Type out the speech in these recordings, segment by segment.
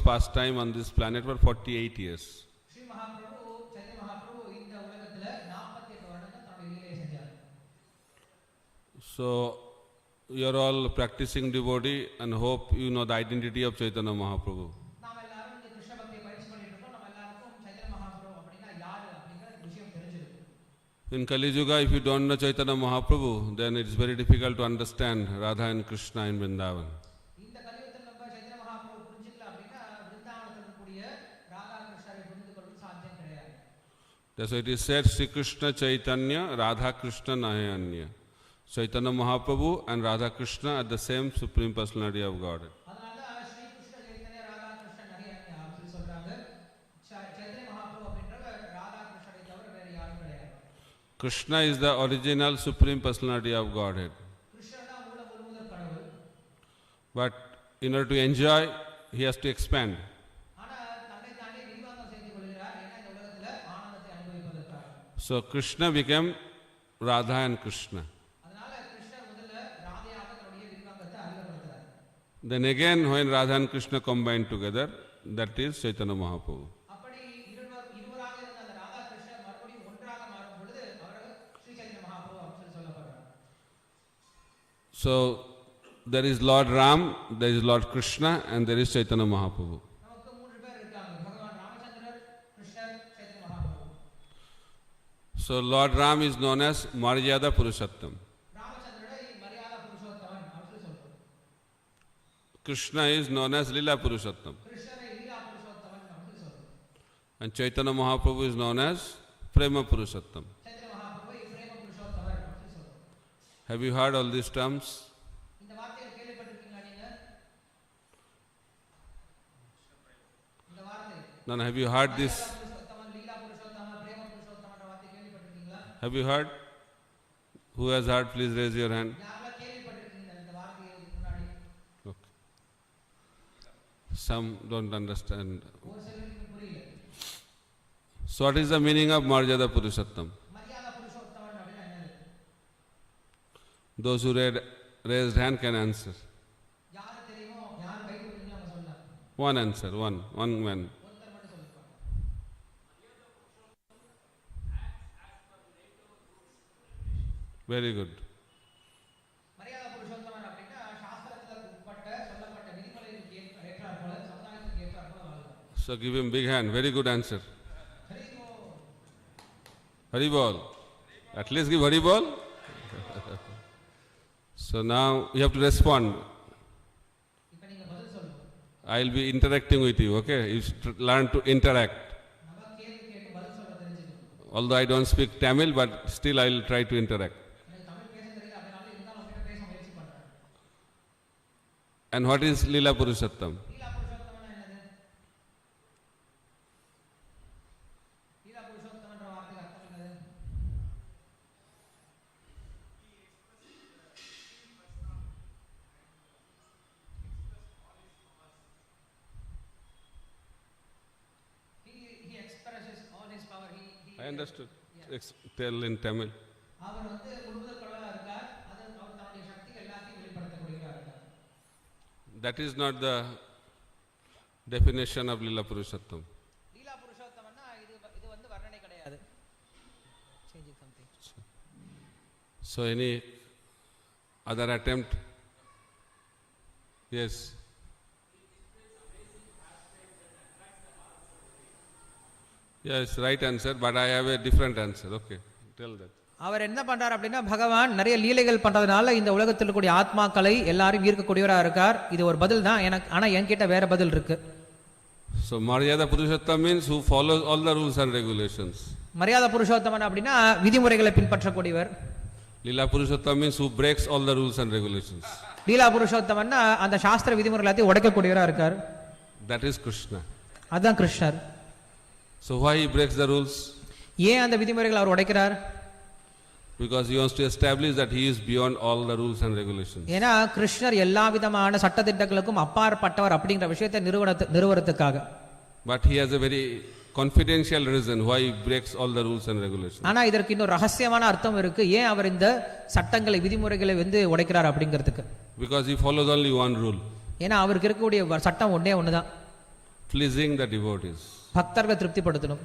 pastime on this planet for 48 years. So you are all practicing devotee and hope you know the identity of Chaitanya Mahaprabhu. In Kali Yuga, if you don't know Chaitanya Mahaprabhu, then it's very difficult to understand Radha and Krishna in Vrindavan. That's why it is said, Sri Krishna Chaitanya, Radha Krishna Nayanya. Chaitanya Mahaprabhu and Radha Krishna are the same Supreme Personality of Godhead. Krishna is the original Supreme Personality of Godhead. But in order to enjoy, he has to expand. So Krishna became Radha and Krishna. Then again, when Radha and Krishna combined together, that is Chaitanya Mahaprabhu. So there is Lord Ram, there is Lord Krishna, and there is Chaitanya Mahaprabhu. So Lord Ram is known as Maryada Purushottam. Krishna is known as Lila Purushottam. And Chaitanya Mahaprabhu is known as Prema Purushottam. Have you heard all these terms? No, have you heard this? Have you heard? Who has heard? Please raise your hand. Okay. Some don't understand. So what is the meaning of Maryada Purushottam? Those who raised hand can answer. One answer, one man. Very good. So give him big hand. Very good answer. Haribol. At least give Haribol. So now you have to respond. I will be interacting with you, okay? You should learn to interact. Although I don't speak Tamil, but still I will try to interact. And what is Lila Purushottam? I understood. Tell in Tamil. That is not the definition of Lila Purushottam. So any other attempt? Yes. Yes, right answer, but I have a different answer. Okay, tell that. அவர் என்ன பண்றார் அப்படின்னா, பகவான் நிறைய லீலைகள் பண்றதுனால இந்த உலகத்தில் இருக்கக்கூடிய ஆத்மாக்களை எல்லாரும் ஈர்க்கக்கூடியவரா இருக்கார். இது ஒரு பதில் தான் எனக்கு, ஆனா என்கிட்ட வேற பதில் இருக்கு. So Maryada Purushottam means who follows all the rules and regulations. மரியாதை புருஷோத்தமன் அப்படின்னா விதிமுறைகளை பின்பற்றக்கூடியவர். Lila Purushottam means who breaks all the rules and regulations. லீலா புருஷோத்தமன்னா அந்த சாஸ்திர விதிமுறைகளை எல்லாத்தையும் உடைக்கக்கூடியவரா இருக்கார். That is Krishna. அதான் கிருஷ்ணர். So why he breaks the rules? ஏன் அந்த விதிமுறைகளை அவர் உடைக்கிறார்? Because he wants to establish that he is beyond all the rules and regulations. ஏனா கிருஷ்ணர் எல்லா விதமான சட்டதிட்டங்களுக்கும் அப்பாற்பட்டவர் அப்படிங்கற விஷயத்தை நிறுவனத்துக்காக. But he has a very confidential reason why he breaks all the rules and regulations. ஆனா இதற்கு இன்னொரு ரகசியமான அர்த்தம் இருக்கு, ஏன் அவர் இந்த சட்டங்களை விதிமுறைகளை உடைக்கிறார் அப்படிங்கிறதுக்கு. Because he follows only one rule. ஏனா அவருக்கு இருக்கக்கூடிய சட்டம் ஒண்ணே ஒண்ணுதான். pleasing the devotees. பக்தர்களை திருப்திப்படுத்தணும்.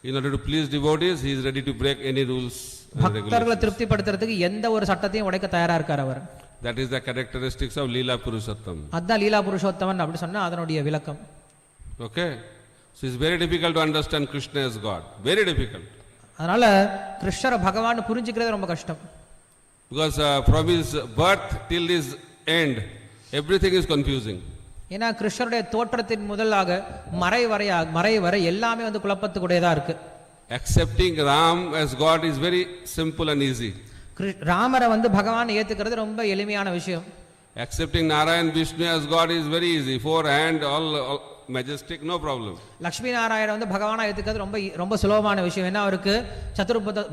In order to please devotees, he is ready to break any rules and பக்தர்களை regulations. திருப்திப்படுத்துறதுக்கு எந்த ஒரு சட்டத்தையும் உடைக்க தயாரா இருக்கார் அவர். That is the characteristics of Leela Purushottam. அதான் லீலா புருஷோத்தமன் அப்படி சொன்னா அதனுடைய விளக்கம். Okay? So it's very difficult to understand Krishna as God. Very difficult. அதனால கிருஷ்ணரை பகவான் புரிஞ்சுக்கிறது ரொம்ப கஷ்டம். Because from his birth till his end, everything is confusing. ஏன்னா கிருஷ்ணருடைய தோற்றத்தின் முதலாக மறை வரை எல்லாமே வந்து குழப்பத்துக்குடையதா இருக்கு. Accepting Ram as God is very simple and easy. ராமரை வந்து பகவான் ஏத்துக்கிறது ரொம்ப எளிமையான விஷயம். Accepting Narayan Vishnu as God is very easy. Four hand, all majestic, no problem. Lakshmi Narayana வந்து பகவானா ஏத்துக்கிறது ரொம்ப சுலபமான விஷயம். ஏன்னா அவருக்கு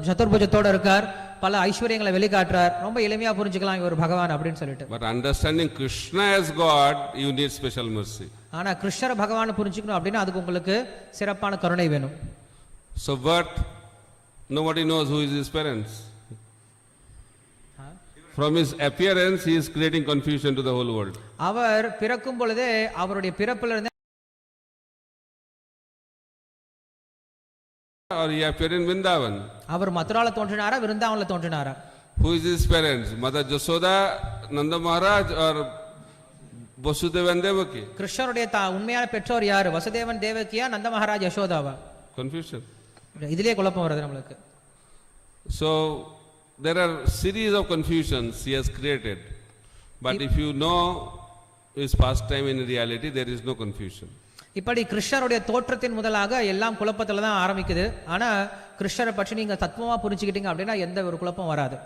சதுர்புஜத்தோட இருக்கார், பல ஐஸ்வர்யங்களை வெளிக்காட்டுறார், ரொம்ப எளிமையா புரிஞ்சுக்கலாம் இவர் பகவான் அப்படின்னு சொல்லிட்டு. But understanding Krishna as God, you need special mercy. ஆனா கிருஷ்ணரை பகவான் புரிஞ்சுக்கணும் அப்படின்னா அதுக்கு உங்களுக்கு சிறப்பான கருணை வேணும். So birth, nobody knows who is his parents. From his appearance, he is creating confusion to the whole world. அவர் பிறக்கும் பொழுதே அவருடைய பிறப்பில இருந்து Or he appeared in Vrindavan. Our மதுரால தோன்றினாரா விருந்தாவன்ல தோன்றினாரா? Who is his parents? Mother Jasoda, Nanda Maharaj, or Vasudeva and Devaki? கிருஷ்ணருடைய உண்மையான பெற்றோர் யாரு? வசுதேவன் தேவகியா, நந்த Maharaj யசோதாவா? Confusion. இதிலே குழப்பம் வருது நம்மளுக்கு. So there are series of confusions he has created. But if you know his pastime in reality, there is no confusion. இப்படி கிருஷ்ணருடைய தோற்றத்தின் முதலாக எல்லாம் குழப்பத்துல தான் ஆரம்பிக்குது. ஆனா கிருஷ்ணரை பற்றி நீங்க தத்துவமா புரிஞ்சுக்கிட்டீங்க அப்படின்னா எந்த ஒரு குழப்பம் வராது.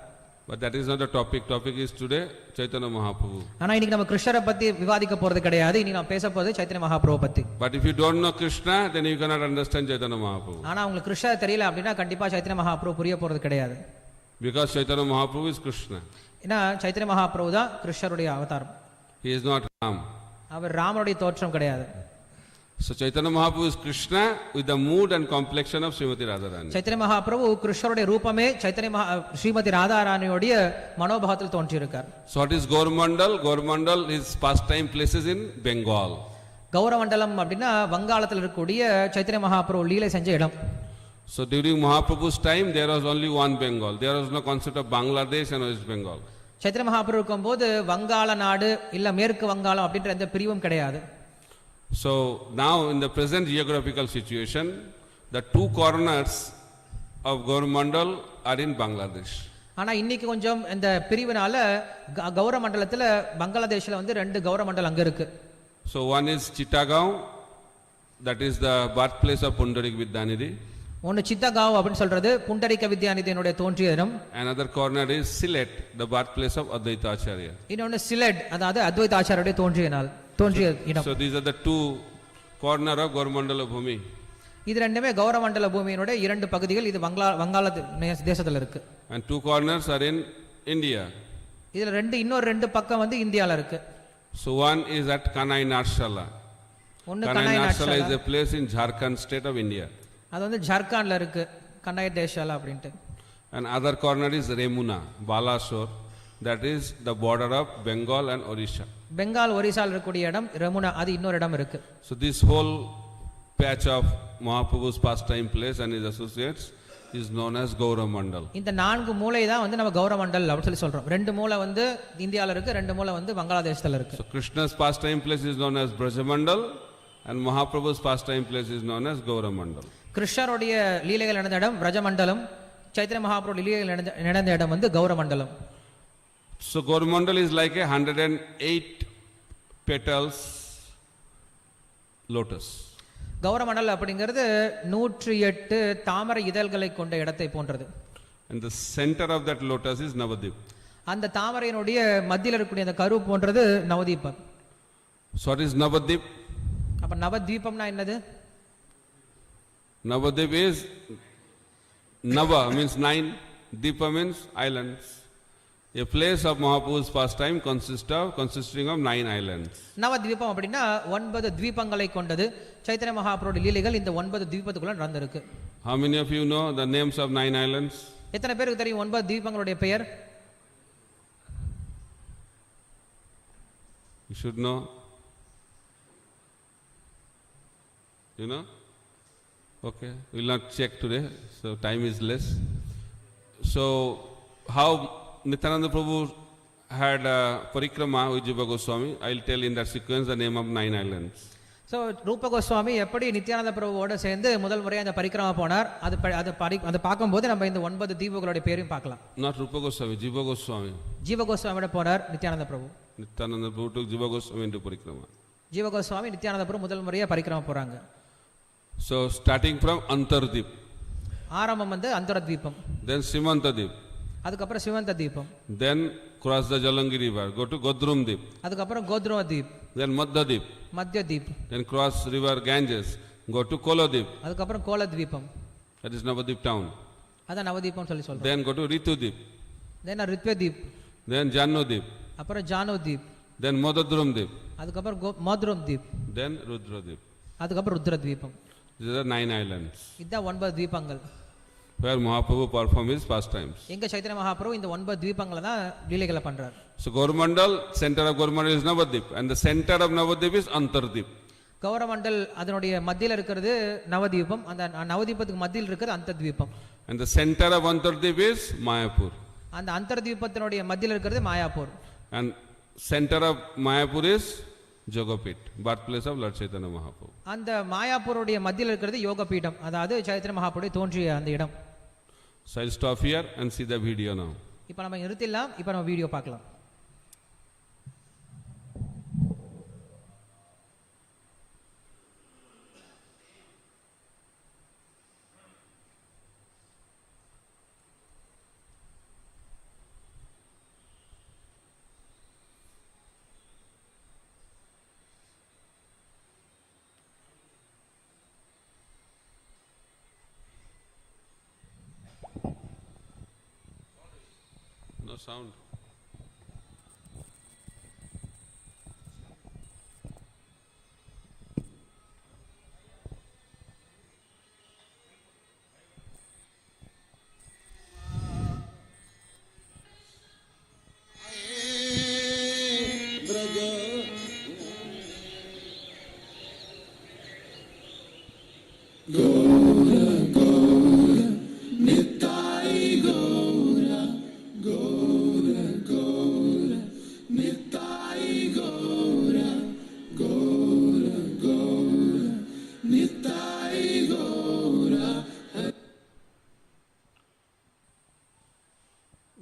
But that is not the topic. Topic is today Chaitanya Mahaprabhu. ஆனா இன்னைக்கு நம்ம கிருஷ்ணரை பத்தி விவாதிக்க போறது கிடையாது. இன்னைக்கு நான் பேச போறது சைத்தன்ய மகாபிரபு பத்தி. But if you don't know Krishna, then you cannot understand Chaitanya Mahaprabhu. ஆனா உங்களுக்கு கிருஷ்ணர் தெரியல அப்படின்னா கண்டிப்பா சைத்தன்ய மகாபிரபு புரிய போறது கிடையாது. Because Chaitanya Mahaprabhu is Krishna. ஏன்னா சைத்தன்ய மகாபிரபு தான் கிருஷ்ணருடைய அவதாரம். He is not Ram. அவர் ராமனுடைய தோற்றம் கிடையாது. So Chaitanya Mahaprabhu is Krishna with the mood and complexion of Srimati Radharani. Chaitanya Mahaprabhu கிருஷ்ணருடைய ரூபமே Srimathi ராதாராணியோடைய மனோபாவத்தில் தோன்றியிருக்கார். So what is Gaurmandal? Gaurmandal is pastime places in Bengal. கௌரமண்டலம் அப்படின்னா வங்காளத்தில் இருக்கக்கூடிய சைத்தன்ய மகாபிரபு லீலை செஞ்ச இடம். So during Mahaprabhu's time, there was only one Bengal. There was no concept of Bangladesh and West Bengal. Chaitanya Mahaprabhu இருக்கும்போது வங்காள நாடு இல்ல மேற்கு வங்காளம் அப்படின்ற எந்த பிரிவும் கிடையாது. So now in the present geographical situation, the two corners of Gaurmandal are in Bangladesh. ஆனா இன்னைக்கு கொஞ்சம் இந்த பிரிவினால கௌரமண்டலத்துல பங்களாதேஷ்ல வந்து ரெண்டு கௌரமண்டலம் அங்க இருக்கு. So one is Chittagaon, that is the birthplace of Pundarik Vidyanidhi. ஒன்னு சித்தகாவ் அப்படின்னு சொல்றது புண்டரிக வித்யாநிதியினுடைய தோன்றிய இடம். Another corner is Sylhet, the birthplace of Advaita Acharya. இன்னொன்னு சிலட், அதாவது அத்வைத ஆச்சாரியுடைய தோன்றிய இடம். So these are the two corner of Gaurmandala Bhumi. இது ரெண்டுமே கௌரமண்டல பூமியினுடைய இரண்டு பகுதிகள். இது வங்காள தேசத்துல இருக்கு. And two corners are in India. இதுல இன்னொரு ரெண்டு பக்கம் வந்து இந்தியால இருக்கு. So one is at Kanai Narshala. ஒன்னு Kanai Narshala is a place in Jharkhand state of India. அது வந்து ஜார்க்கண்ட்ல இருக்கு, கண்ணாய் தேஷாலா அப்படின்ட்டு. And other corner is Remuna, Balasore, that is the border of Bengal and Odisha. Bengal ஒரிசால இருக்கக்கூடிய இடம் ரெமுனா, அது இன்னொரு இடம் இருக்கு. So this whole patch of Mahaprabhu's pastime place and his associates is known as Gauramandal. இந்த நான்கு மூலை தான் வந்து நம்ம கௌரமண்டல் அப்படி சொல்றோம். ரெண்டு மூலை வந்து இந்தியால இருக்கு, ரெண்டு மூலை வந்து பங்களாதேஷ்ல இருக்கு. So Krishna's pastime place is known as Brajamandal and Mahaprabhu's pastime place is known as Gauramandal. கிருஷ்ணருடைய லீலைகள் நடந்த இடம் பிரஜமண்டலம், சைத்தன்ய மகாபிரபு லீலைகள் நடந்த இடம் வந்து கௌரமண்டலம். So Gaurmandal is like a 108 petals lotus. கௌரமண்டல் அப்படிங்கிறது 108 தாமரை இதழ்களை கொண்ட இடத்தை போன்றது. And the center of that lotus is Navadip. அந்த தாமரையினுடைய மத்தியில் இருக்கக்கூடிய அந்த கரு போன்றது Navadeepam. So what is Navadip? அப்ப நவதீபம்னா என்னது? Navadip is Nava means 9, Deepa means islands. A place of Mahaprabhu's pastime consisting of 9 islands. Navadeepam அப்படின்னா 9 தீபங்களை கொண்டது. சைத்தன்ய மகாபிரபுடைய லீலைகள் இந்த 9 தீபத்துக்குள்ள நடந்திருக்கு. How many of you know the names of 9 islands? எத்தனை பேருக்கு தெரியும் 9 தீபங்களுடைய பெயர்? You should know. You know? Okay, we'll not check today, so time is less. So, how Nityananda Prabhu had a parikrama with Jiva Goswami, I'll tell in that sequence the name of 9 islands. So ரூப கோஸ்வாமி எப்படி நித்யானந்த பிரபுவோட சேர்ந்து முதல் முறையாக அந்த பரிக்கிரமா போனார், அதை பார்க்கும்போது நம்ம இந்த 9 தீபங்களுடைய பேரையும் பார்க்கலாம். Not Rupa Goswami, Jiva Goswami. ஜீவ கோஸ்வாமியோட போனார் நித்யானந்த பிரபு. Nityananda Prabhu took Jiva Goswami into parikrama. ஜீவ கோஸ்வாமி நித்யானந்த பிரபு முதல் முறையாக பரிக்கிரமா போறாங்க. So, starting from Antardip. ஆரம்பம் வந்து அந்தரத்வீபம். Then Simantadip. அதுக்கப்புறம் சிவந்த தீபம். Then cross the Jalangi river, go to Godrum Dip. அதுக்கப்புறம் கோத்ருவ தீப். Then Madhyadip. மத்திய Deep. Then cross river Ganges, go to Koladip. அதுக்கப்புறம் கோல தீபம். That is Navadip town. அதான் நவதீபம் சொல்லி சொல்றோம். Then go to Ritudip. Then ரித்வே Deep. Then Janudip. அப்புறம் Janu Deep. Then Modadrum Dip. அதுக்கப்புறம் மோத்ரம் தீப். Then Rudradip. அதுக்கப்புறம் ருத்ர தீபம். These are 9 islands இதுதான் 9 தீபங்கள். where Mahaprabhu performed his pastimes. எங்க சைத்தன்ய மகாபிரபு இந்த 9 தீபங்களை தான் லீலைகளை பண்றார். So Gaurmandal, center of Gaurmandal is Navadip, and the center of Navadip is Antardip. கௌரமண்டல் அதனுடைய மத்தியில் இருக்கிறது நவதீபம், அந்த நவதீபத்துக்கு மத்தியில் இருக்கிறது அந்த தீபம். And the center of Antardip is Mayapur. அந்த அந்தர்தீபத்தினுடைய மத்தியில் இருக்கிறது Mayapur. And center of Mayapur is Jogapit, birthplace of Lord Chaitanya Mahaprabhu. அந்த மாயாப்பூருடைய மத்தியில் இருக்கிறது யோகபீடம், அதாவது சைத்தன்ய மகாபிரபு தோன்றிய அந்த இடம். So I'll stop here and see the video now. இப்போ நம்ம நிறுத்திடலாம், இப்போ நம்ம வீடியோ பார்க்கலாம். No sound.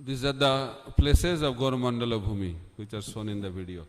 These are the places of Gaurmandala Bhumi which are shown in the video.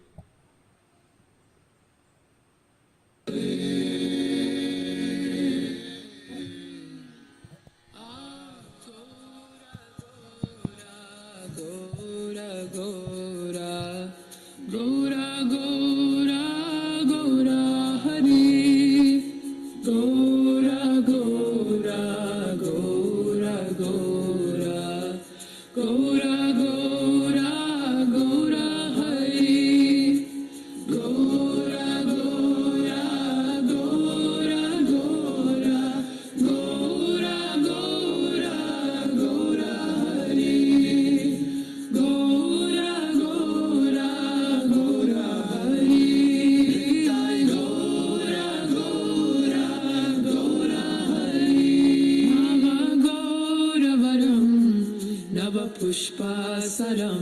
पुष्पासरं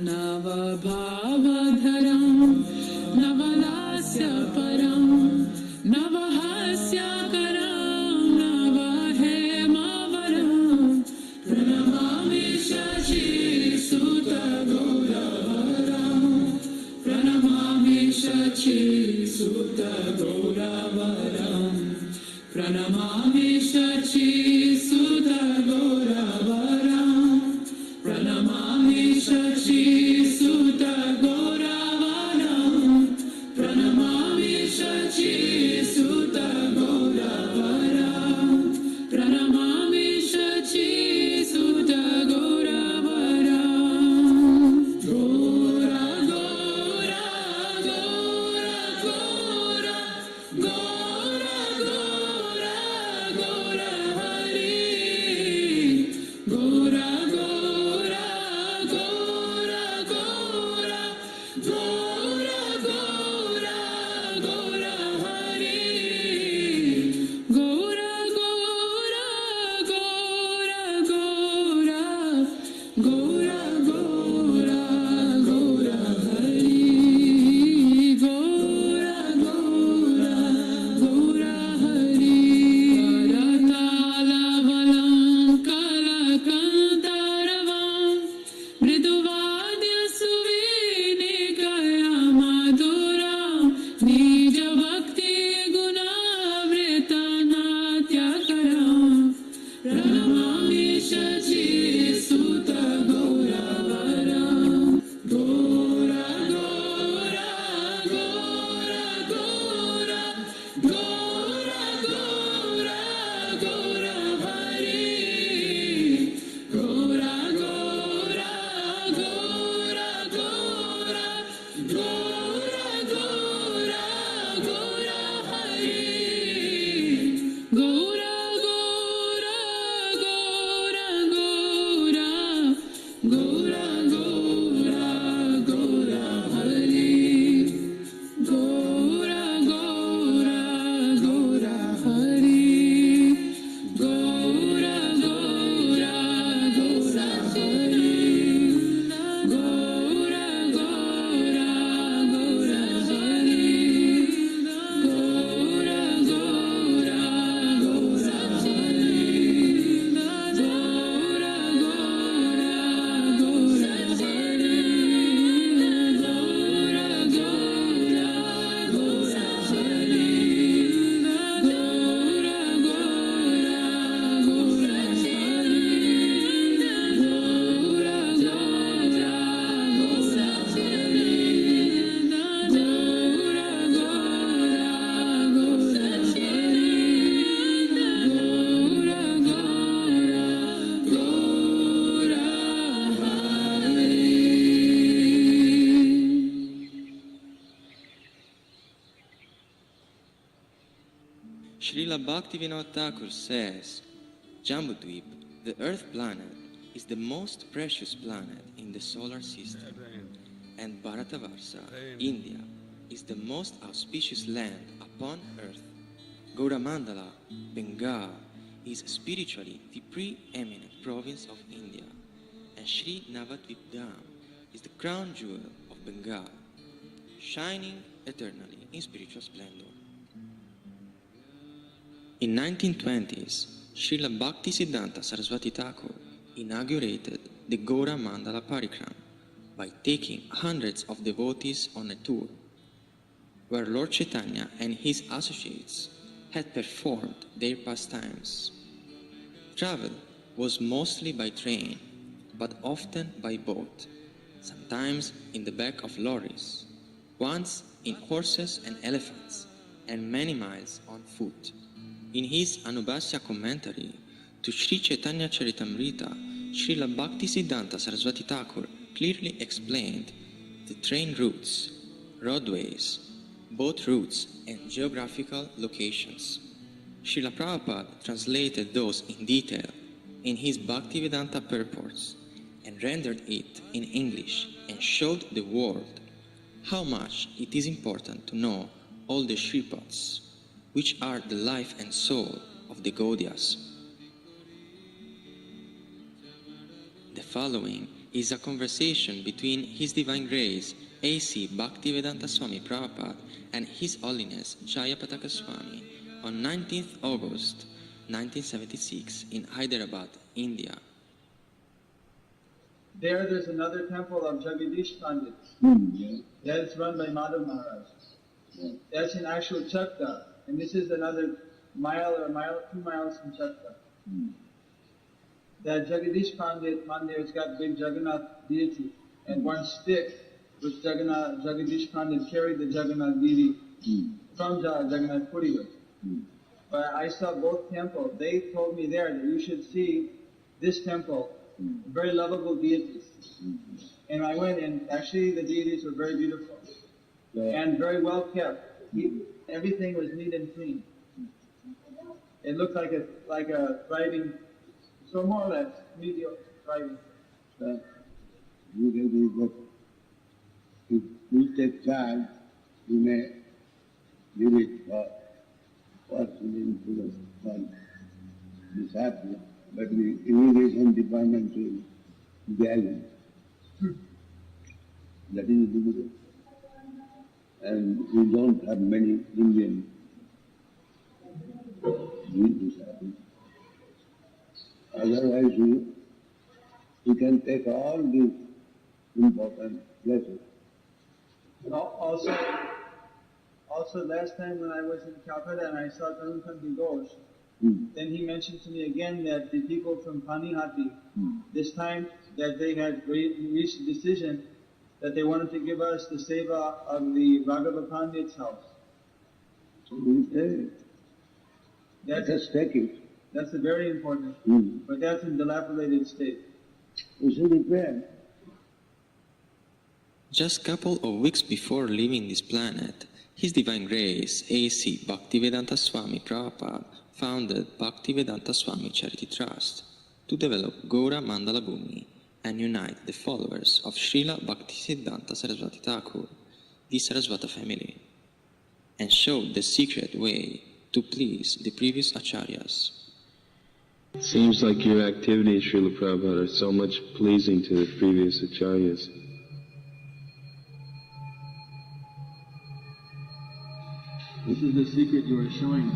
नवभावधरं नवलास्यपरं नवहास्यकरं नवहेमावरं प्रणमामि शचीसुतगौरवरं प्रणमामि शचीसुतगौरवरं प्रणमामि शचीसुतगौरवरं प्रणमामि शचीसुतगौरवरं प्रणमामि शचीसुतगौरवरं प्रणमामि शचीसुतगौरवरं गौर गौर गौर गौर गौर गौर गौर Hari Srila Bhaktivinoda Thakur says, Jambudvip, the earth planet, is the most precious planet in the solar system, and Bharatavarsa, India, is the most auspicious land upon earth. Gauramandala, Bengal, is spiritually the preeminent province of India, and Sri Navadvip Dham is the crown jewel of Bengal, shining eternally in spiritual splendor. In 1920s, Srila Bhaktisiddhanta Saraswati Thakur inaugurated the Gaura Mandala Parikram by taking hundreds of devotees on a tour, where Lord Chaitanya and his associates had performed their pastimes. Travel was mostly by train, but often by boat, sometimes in the back of lorries, once in horses and elephants, and many miles on foot. In his Anubhasya commentary to Sri Chaitanya Charitamrita, Srila Bhaktisiddhanta Saraswati Thakur clearly explained the train routes, roadways, boat routes, and geographical locations. Srila Prabhupada translated those in detail in his Bhaktivedanta purports and rendered it in English and showed the world how much it is important to know all the Shripads, which are the life and soul of the Gaudiyas. The following is a conversation between His Divine Grace A.C. Bhaktivedanta Swami Prabhupada and His Holiness Jayapataka Swami on 19th August 1976 in Hyderabad, India. There's another temple of Jagadish Pandit. That is run by Madhav Maharaj. That's in actual Chakta, and this is another mile or 2 miles from Chakta. That Jagadish Pandit Mandir has got big Jagannath deity, and one stick which Jagadish Pandit carried the Jagannath deity from Jagannath Puri with. But I saw both temples. They told me there that you should see this temple, very lovable deities. And I went, and actually the deities were very beautiful and very well kept. Everything was neat and clean. It looked like a thriving, so more or less mediocre thriving. You can read that if you take charge, you may give it for into the sun. This happens, but the irrigation department will value. That is difficult. And we don't have many Indian doing this happen. Otherwise, we can take all these important places. Also, last time when I was in Calcutta and I saw Tarunkanti Ghosh, then he mentioned to me again that the people from Panihati, this time that they had reached a decision that they wanted to give us the seva of the Raghava Pandit's house. So we say, let us take it. That's a very important, but that's in dilapidated state. We should repair. Just a couple of weeks before leaving this planet, His Divine Grace A.C. Bhaktivedanta Swami Prabhupada founded Bhaktivedanta Swami Charity Trust to develop Gaura Mandala Bhumi and unite the followers of Srila Bhaktisiddhanta Saraswati Thakur, the Saraswata family, and showed the secret way to please the previous acharyas. It seems like your activities, Srila Prabhupada, are so much pleasing to the previous acharyas. This is the secret you are showing,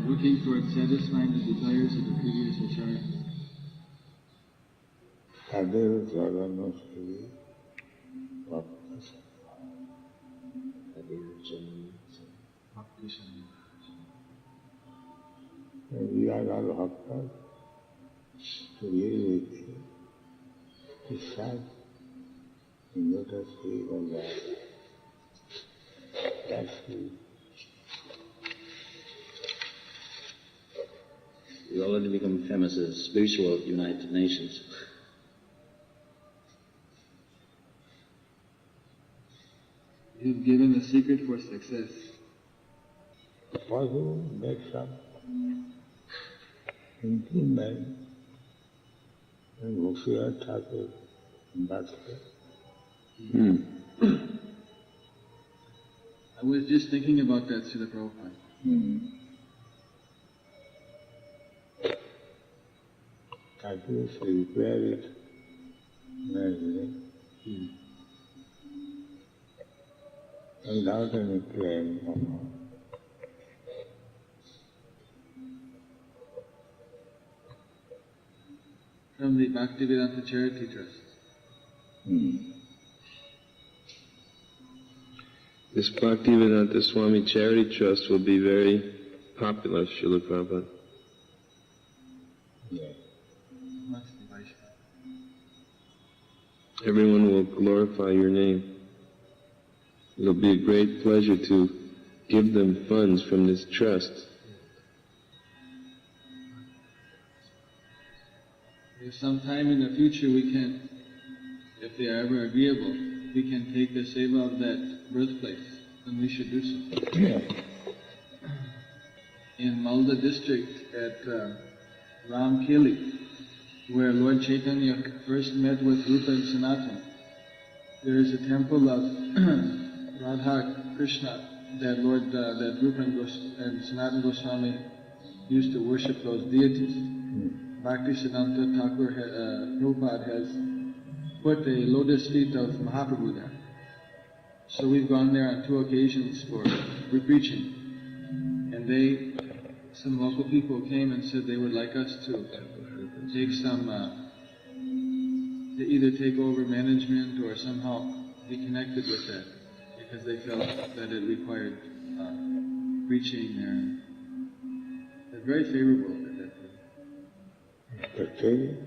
looking towards satisfying the desires of the previous acharya. Tadev Jagannathuri Bhakti We are all bhaktas to live with you. Decide in lotus feet and that. That's it. We already become famous as spiritual United Nations. You've given the secret for success. Possible, make some implement and Mufia Thakur Ambassador. I was just thinking about that, Srila Prabhupada. Thakur should repair it nicely, without any claim. From the Bhaktivedanta Charity Trust. This Bhaktivedanta Swami Charity Trust will be very popular, Srila Prabhupada. Yes. Everyone will glorify your name. It'll be a great pleasure to give them funds from this trust. If sometime in the future we can, if they are ever agreeable, we can take the seva of that birthplace, then we should do so. Yes. In Malda district at Ramkeli, where Lord Chaitanya first met with Rupa and Sanatana, there is a temple of Radha Krishna that that Rupa and Sanatana Goswami used to worship those deities. Bhaktisiddhanta Thakur Prabhupada has put a lotus feet of Mahaprabhu there. So we've gone there on 2 occasions for preaching. And some local people came and said they would like us to take to either take over management or somehow be connected with that, because they felt that it required preaching there. They're very favorable at that time.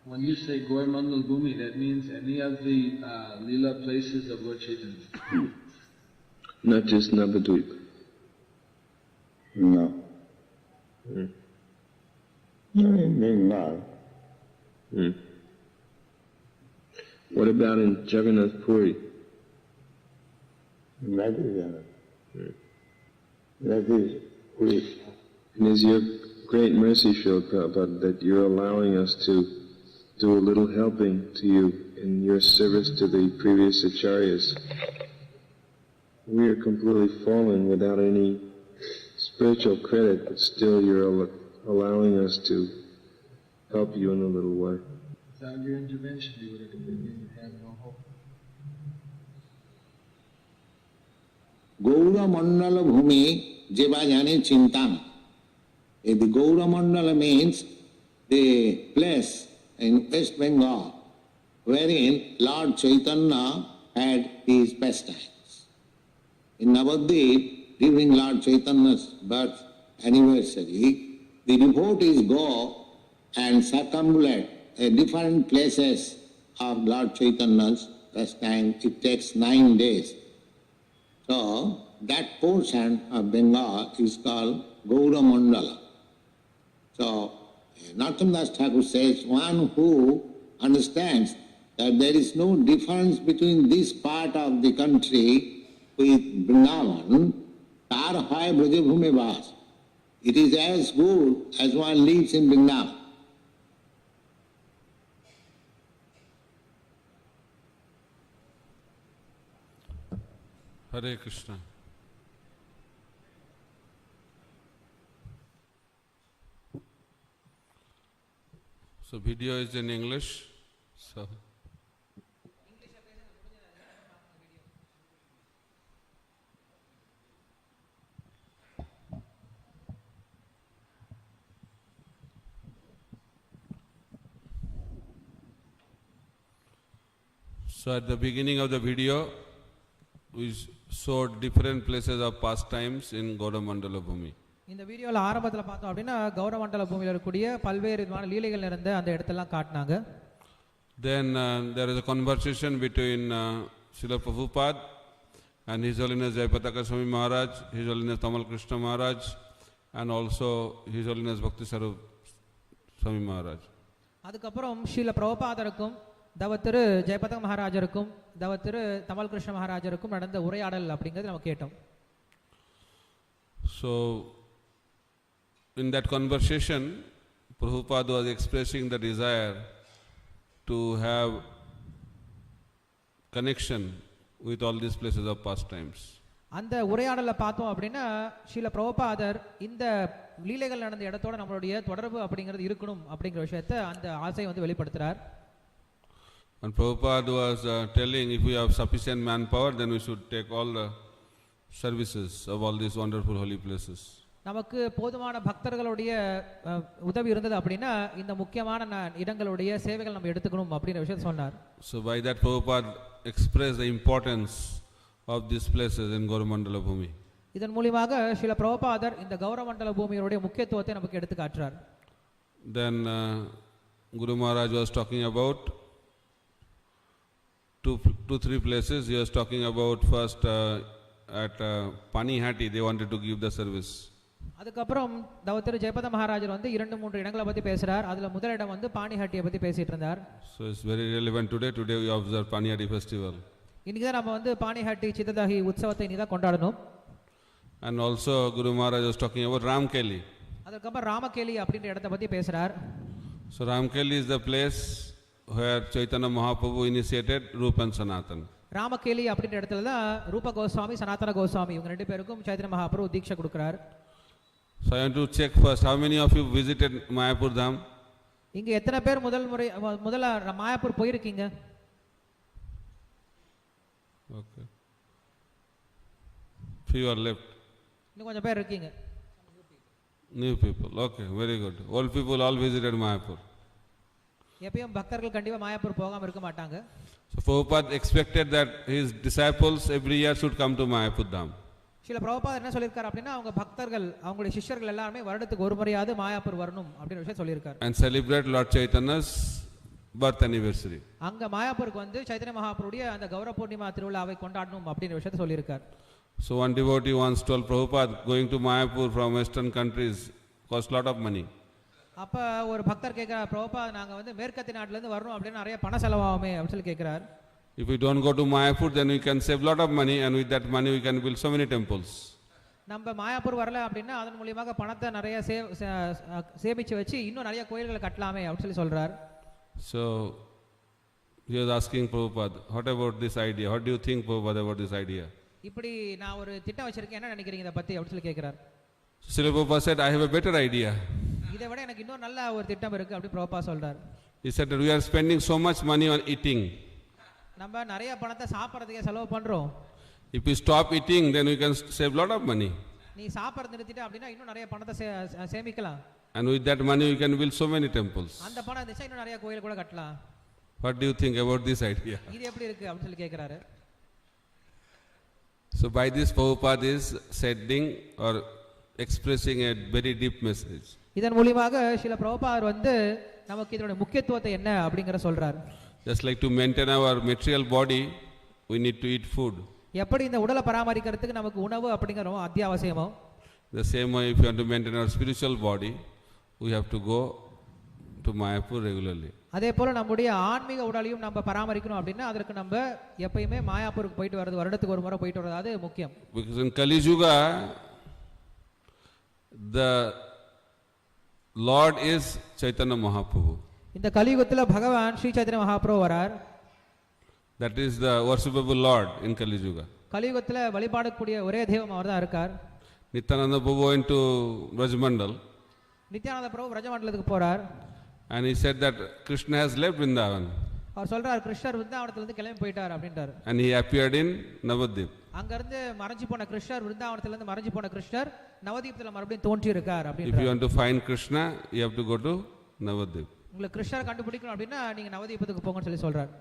When you say Gaur Mandal Bhumi, that means any of the Leela places of Lord Chaitanya. Not just Navadvip. No. No, in Bengal. What about in Jagannath Puri? That is Puri. And is your great mercy, Srila Prabhupada, that you're allowing us to do a little helping to you in your service to the previous acharyas. We are completely fallen without any spiritual credit, but still you're allowing us to help you in a little way. Without your intervention, we would have no hope. Gaura Mandala Bhumi Jeva Jane Chintan. The Gaura Mandala means the place in West Bengal wherein Lord Chaitanya had his pastimes. In Navadvip, during Lord Chaitanya's birth anniversary, the devotees go and circumambulate different places of Lord Chaitanya's pastime. It takes 9 days. So, that portion of Bengal is called Gaura Mandala. So, Narottam Das Thakur says, one who understands that there is no difference between this part of the country with Vrindavan, tar hoy Brajabhume vas. It is as good as one lives in Vrindavan. Hare Krishna. So video is in English. So at the beginning of the video, we showed different places of pastimes in Gauramandala Bhumi. இந்த வீடியோல ஆரம்பத்துல பார்த்தோம் அப்படினா கௌரமண்டல பூமியில இருக்கக்கூடிய பல்வேறு விதமான லீலைகள் நிறைந்த அந்த இடத்தெல்லாம் காட்டினாங்க. Then there is a conversation between Srila Prabhupada and His Holiness Jayapataka Swami Maharaj, His Holiness Tamal Krishna Maharaj, and also His Holiness Bhakti Sarup Swami Maharaj. அதுக்கப்புறம் ஸ்ரீல பிரபுபாதருக்கும் தவத்திரு ஜெயபதக மகாராஜருக்கும் தவத்திரு தமல் கிருஷ்ண மகாராஜருக்கும் நடந்த உரையாடல் அப்படிங்கிறது நம்ம கேட்டோம். So in that conversation, Prabhupada was expressing the desire to have connection with all these places of pastimes. அந்த உரையாடலை பார்த்தோம் அப்படின்னா ஸ்ரீல பிரபுபாதர் இந்த லீலைகள் நடந்த இடத்தோட நம்மளுடைய தொடர்பு அப்படிங்கிறது இருக்கணும் அப்படிங்கிற விஷயத்தை அந்த ஆசையை வந்து வெளிப்படுத்துறார். And Prabhupada was telling, if we have sufficient manpower, then we should take all the services of all these wonderful holy places. நமக்கு போதுமான பக்தர்களுடைய உதவி இருந்தது அப்படின்னா இந்த முக்கியமான இடங்களுடைய சேவைகள் நம்ம எடுத்துக்கணும் அப்படிங்கிற விஷயத்தை சொன்னார். So by that Prabhupada expressed the importance of these places in Gauramandala Bhumi. இதன் மூலமாக ஸ்ரீல பிரபுபாதர் இந்த கௌரமண்டல பூமியோட முக்கியத்துவத்தை நமக்கு எடுத்து காட்டுறார். Then Guru Maharaj was talking about two, 3 places. He was talking about first at Panihati, they wanted to give the service. அதுக்கப்புறம் தவத்திரு ஜெயபத மகாராஜர் வந்து 2-3 இடங்களை பத்தி பேசுறார். அதுல முதல் இடம் வந்து பாணிஹட்டியை பத்தி பேசிட்டு இருந்தார். So it's very relevant today. Today we observe Panihati festival. இன்னைக்கு தான் நம்ம வந்து பாணிஹட்டி சித்ததாகி உற்சவத்தை இன்னைக்கு தான் கொண்டாடணும். And also Guru Maharaj was talking about Ramkeli. அதுக்கப்புறம் ராமகேலி அப்படின்ற இடத்தை பத்தி பேசுறார். So Ramkeli is the place where Chaitanya Mahaprabhu initiated Rupa and Sanatan. ராமகேலி அப்படின்ற இடத்துல தான் ரூப கோஸ்வாமி சனாதன கோஸ்வாமி இவங்க 2 பேருக்கும் சைத்தன்ய மகாபிரபு தீட்சை கொடுக்கிறார். So I want to check first, how many of you visited Mayapur Dham? இங்க எத்தனை பேர் முதல்ல மாயாப்பூர் போயிருக்கீங்க? Okay. Few are left. இன்னும் கொஞ்சம் பேர் இருக்கீங்க. New people. Okay, very good. Old people all visited Mayapur. எப்பயும் பக்தர்கள் கண்டிப்பா மாயாப்பூர் போகாம இருக்க மாட்டாங்க. So Prabhupada expected that his disciples every year should come to Mayapur Dham. Srila பிரபுபாதர் என்ன சொல்லியிருக்கார் அப்படின்னா அவங்க பக்தர்கள் அவங்களுடைய சிஷ்யர்கள் எல்லாரும் வருடத்துக்கு ஒரு முறையாவது மாயாப்பூர் வரணும் அப்படின்ற விஷயம் சொல்லியிருக்கார். And celebrate Lord Chaitanya's birth anniversary. அங்க மாயாப்பூருக்கு வந்து சைத்தன்ய மகாபிரபுடைய அந்த கௌர பூர்ணிமா திருவிழாவை கொண்டாடணும் அப்படின்ற விஷயத்தை சொல்லியிருக்கார். So one devotee once told Prabhupada, going to Mayapur from western countries costs lot of money. அப்ப ஒரு பக்தர் கேட்கிறார், பிரபுபாத் நாங்க வந்து மேற்கத்திய நாட்டுல இருந்து வரணும் அப்படின்னு நிறைய பணம் செலவாகுமே அப்படின்னு சொல்லி கேட்கிறார். If we don't go to Mayapur, then we can save lot of money, and with that money we can build so many temples. நம்ம மாயாப்பூர் வரல அப்படின்னா அதன் மூலமாக பணத்தை நிறைய சேமிச்சு வச்சு இன்னும் நிறைய கோயில்களை கட்டலாமே அப்படின்னு சொல்லி சொல்றார். So he was asking Prabhupada, what about this idea? What do you think, Prabhupada, about this idea? இப்படி நான் ஒரு திட்டம் வச்சிருக்கேன், என்ன நினைக்கிறீங்க இதை பத்தி அப்படின்னு சொல்லி கேட்கிறார். So Srila Prabhupada said, I have a better idea. இதை விட எனக்கு இன்னும் நல்ல ஒரு திட்டம் இருக்கு அப்படி பிரபுபாத் சொல்றார். He said that we are spending so much money on eating. நம்ம நிறைய பணத்தை சாப்பிடுறதுக்கே செலவு பண்றோம். If we stop eating, then we can save lot of money. நீ சாப்பிடுறது நிறுத்திட்ட அப்படின்னா இன்னும் நிறைய பணத்தை சேமிக்கலாம். And with that money we can build so many temples. அந்த பணம் இருந்துச்சா இன்னும் நிறைய கோயில் கூட கட்டலாம். What do you think about this idea? இது எப்படி இருக்கு அப்படி சொல்லி கேக்குறாரு. So by this Prabhupada is sending or expressing a very deep message. இதன் மூலமாக ஸ்ரீல பிரபுபாதர் வந்து நமக்கு இதோட முக்கியத்துவத்தை என்ன அப்படிங்கற சொல்றார். Just like to maintain our material body, we need to eat food. எப்படி இந்த உடலை பராமரிக்கிறதுக்கு நமக்கு உணவு அப்படிங்கற அத்தியாவசியமோ, the same way if you want to maintain our spiritual body, we have to go to Mayapur regularly. அதே போல நம்முடைய ஆன்மீக உடலையும் நம்ம பராமரிக்கணும் அப்படினா அதற்கு நம்ம எப்பயுமே மாயாப்பூருக்கு போயிட்டு வரது வருடத்துக்கு ஒரு முறை போயிட்டு வரது அது முக்கியம். Because in Kali Yuga the Lord is Chaitanya Mahaprabhu. இந்த கலியுகத்துல பகவான் ஸ்ரீ சைத்தன்ய மகாபிரபு வரார். That is the worshipable Lord in Kali Yuga. கலியுகத்துல வழிபாடக்கூடிய ஒரே தெய்வம் அவர்தான் இருக்கார். Nityananda Prabhu went to Brajmandal. Nityananda பிரபு பிரஜமண்டலத்துக்கு போறார். And he said that Krishna has left Vrindavan. அவர் சொல்றார் கிருஷ்ணர் விருந்தாவனத்துல இருந்து கிளம்பி போயிட்டார் அப்படின்றார். And he appeared in Navadvip. அங்க இருந்து மறைஞ்சு போன கிருஷ்ணர் விருந்தாவனத்துல இருந்து மறைஞ்சு போன கிருஷ்ணர் நவதீபத்துல மறுபடியும் தோன்றி இருக்கார் அப்படின்றார். If you want to find Krishna, you have to go to Navadvip. உங்களுக்கு கிருஷ்ணர் கண்டுபிடிக்கணும் அப்படினா நீங்க நவதீபத்துக்கு போங்கன்னு சொல்லி சொல்றார்.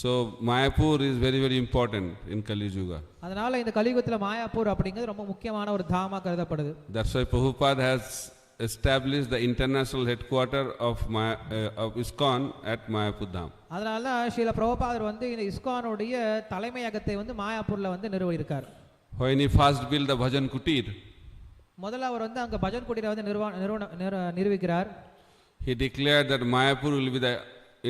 So Mayapur is very very important in Kali Yuga. அதனால இந்த கலியுகத்துல மாயாப்பூர் அப்படிங்கிறது ரொம்ப முக்கியமான ஒரு தாமா கருதப்படுது. That's why Prabhupada has established the international headquarter of ISKCON at Mayapur Dham. அதனால ஸ்ரீல பிரபுபாதர் வந்து இந்த இஸ்கானுடைய தலைமையகத்தை வந்து மாயாப்பூர்ல வந்து நிறுவி இருக்கார். When he first built the Bhajan Kutir, முதல்ல அவர் வந்து அங்க பஜன் குடீரை வந்து நிறுவிக்கிறார். He declared that Mayapur will be the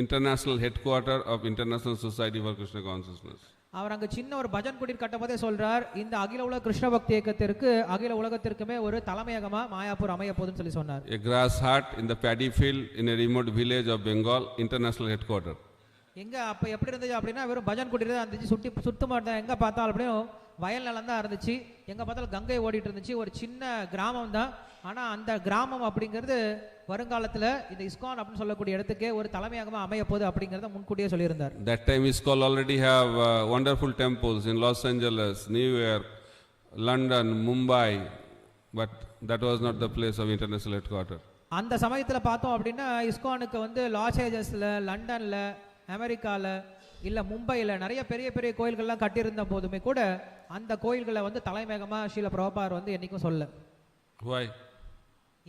international headquarter of International Society for Krishna Consciousness. அவர் அங்க சின்ன ஒரு பஜன் குடிர் கட்டப்போதே சொல்றார், இந்த அகில உலக கிருஷ்ண பக்தி இயக்கத்திற்கு அகில உலகத்திற்குமே ஒரு தலைமையகமா மாயாப்பூர் அமைய போகுதுன்னு சொல்லி சொன்னார். A grass hut in the paddy field in a remote village of Bengal, international headquarters. எங்க அப்ப எப்படி இருந்துச்சு அப்படின்னா வெறும் பஜன் குடிர் தான் இருந்துச்சு, சுட்டு மாட்டேன். எங்க பார்த்தாலும் அப்படியே வயல் நிலம் தான் இருந்துச்சு, எங்க பார்த்தாலும் கங்கை ஓடிட்டு இருந்துச்சு. ஒரு சின்ன கிராமம் தான், ஆனா அந்த கிராமம் அப்படிங்கிறது வருங்காலத்துல இந்த இஸ்கான் அப்படின்னு சொல்லக்கூடிய இடத்துக்கே ஒரு தலைமையகமா அமைய போகுது அப்படிங்கறத முன்கூட்டியே சொல்லியிருந்தார். That time ISKCON already have wonderful temples in Los Angeles, New York, London, Mumbai, but that was not the place of international headquarters. அந்த சமயத்துல பார்த்தோம் அப்படின்னா இஸ்கானுக்கு வந்து லாஸ் ஏஞ்சல்ஸ்ல, லண்டன்ல, அமெரிக்கால இல்ல மும்பைல நிறைய பெரிய பெரிய கோயில்கள்லாம் கட்டியிருந்த போதுமே கூட அந்த கோயில்களை வந்து தலைமையகமா ஸ்ரீல பிரபுபாதர் வந்து என்னைக்கும் சொல்ல. Why?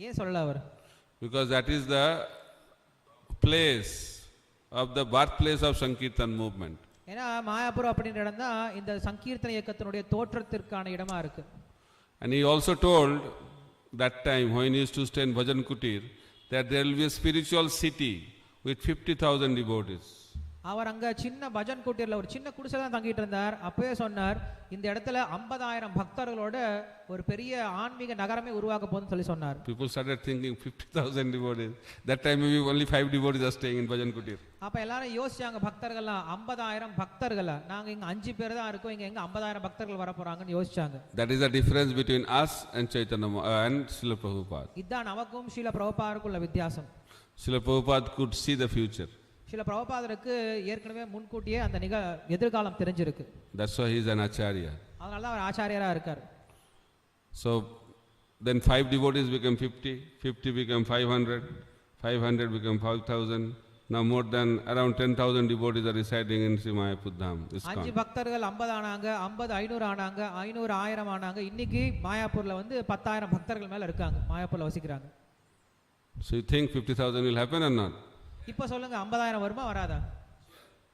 ஏன் சொல்லல அவர்? Because that is the place of the birthplace of Sankirtan movement. ஏன்னா மாயாபுரம் அப்படின்ற இடம் தான் இந்த சங்கீர்த்தன இயக்கத்தினுடைய தோற்றத்திற்கான இடமா இருக்கு. And he also told that time when he used to stay in Bhajan Kutir that there will be a spiritual city with 50,000 devotees. அவர் அங்க சின்ன பஜன் குட்டீர்ல ஒரு சின்ன குடிசை தான் தங்கிட்டு இருந்தார். அப்பவே சொன்னார், இந்த இடத்துல 50,000 பக்தர்களோட ஒரு பெரிய ஆன்மீக நகரமே உருவாக்க போகுதுன்னு சொல்லி சொன்னார். People started thinking 50,000 devotees. That time maybe only 5 devotees are staying in Bhajan Kutir. அப்ப எல்லாரும் யோசிச்சாங்க, பக்தர்கள்லாம் 50,000 பக்தர்களா, நாங்க இங்க 5 பேர் தான் இருக்கோம், இங்க எங்க 50,000 பக்தர்கள் வர போறாங்கன்னு யோசிச்சாங்க. That is the difference between us and Chaitanya and Srila Prabhupada. இதான் நமக்கும் ஸ்ரீல பிரபுபாதருக்குள்ள வித்தியாசம். Srila Prabhupada could see the future. Srila பிரபுபாதருக்கு ஏற்கனவே முன்கூட்டியே அந்த எதிர்காலம் தெரிஞ்சிருக்கு. That's why he is an acharya. அதனால தான் அவர் ஆச்சாரியரா இருக்கார். So then 5 devotees become 50, 50 become 500, 500 become 5,000. Now more than around 10,000 devotees are residing in Sri Mayapur Dham. 5 பக்தர்கள் 50 ஆனாங்க, 50 500 ஆனாங்க, 500 1000 ஆனாங்க. இன்னைக்கு மாயாப்பூர்ல வந்து 10,000 பக்தர்கள் மேல இருக்காங்க, மாயாப்பூர்ல வசிக்கிறாங்க. So you think 50,000 will happen or not? இப்ப சொல்லுங்க, 50,000 வருமா வராதா?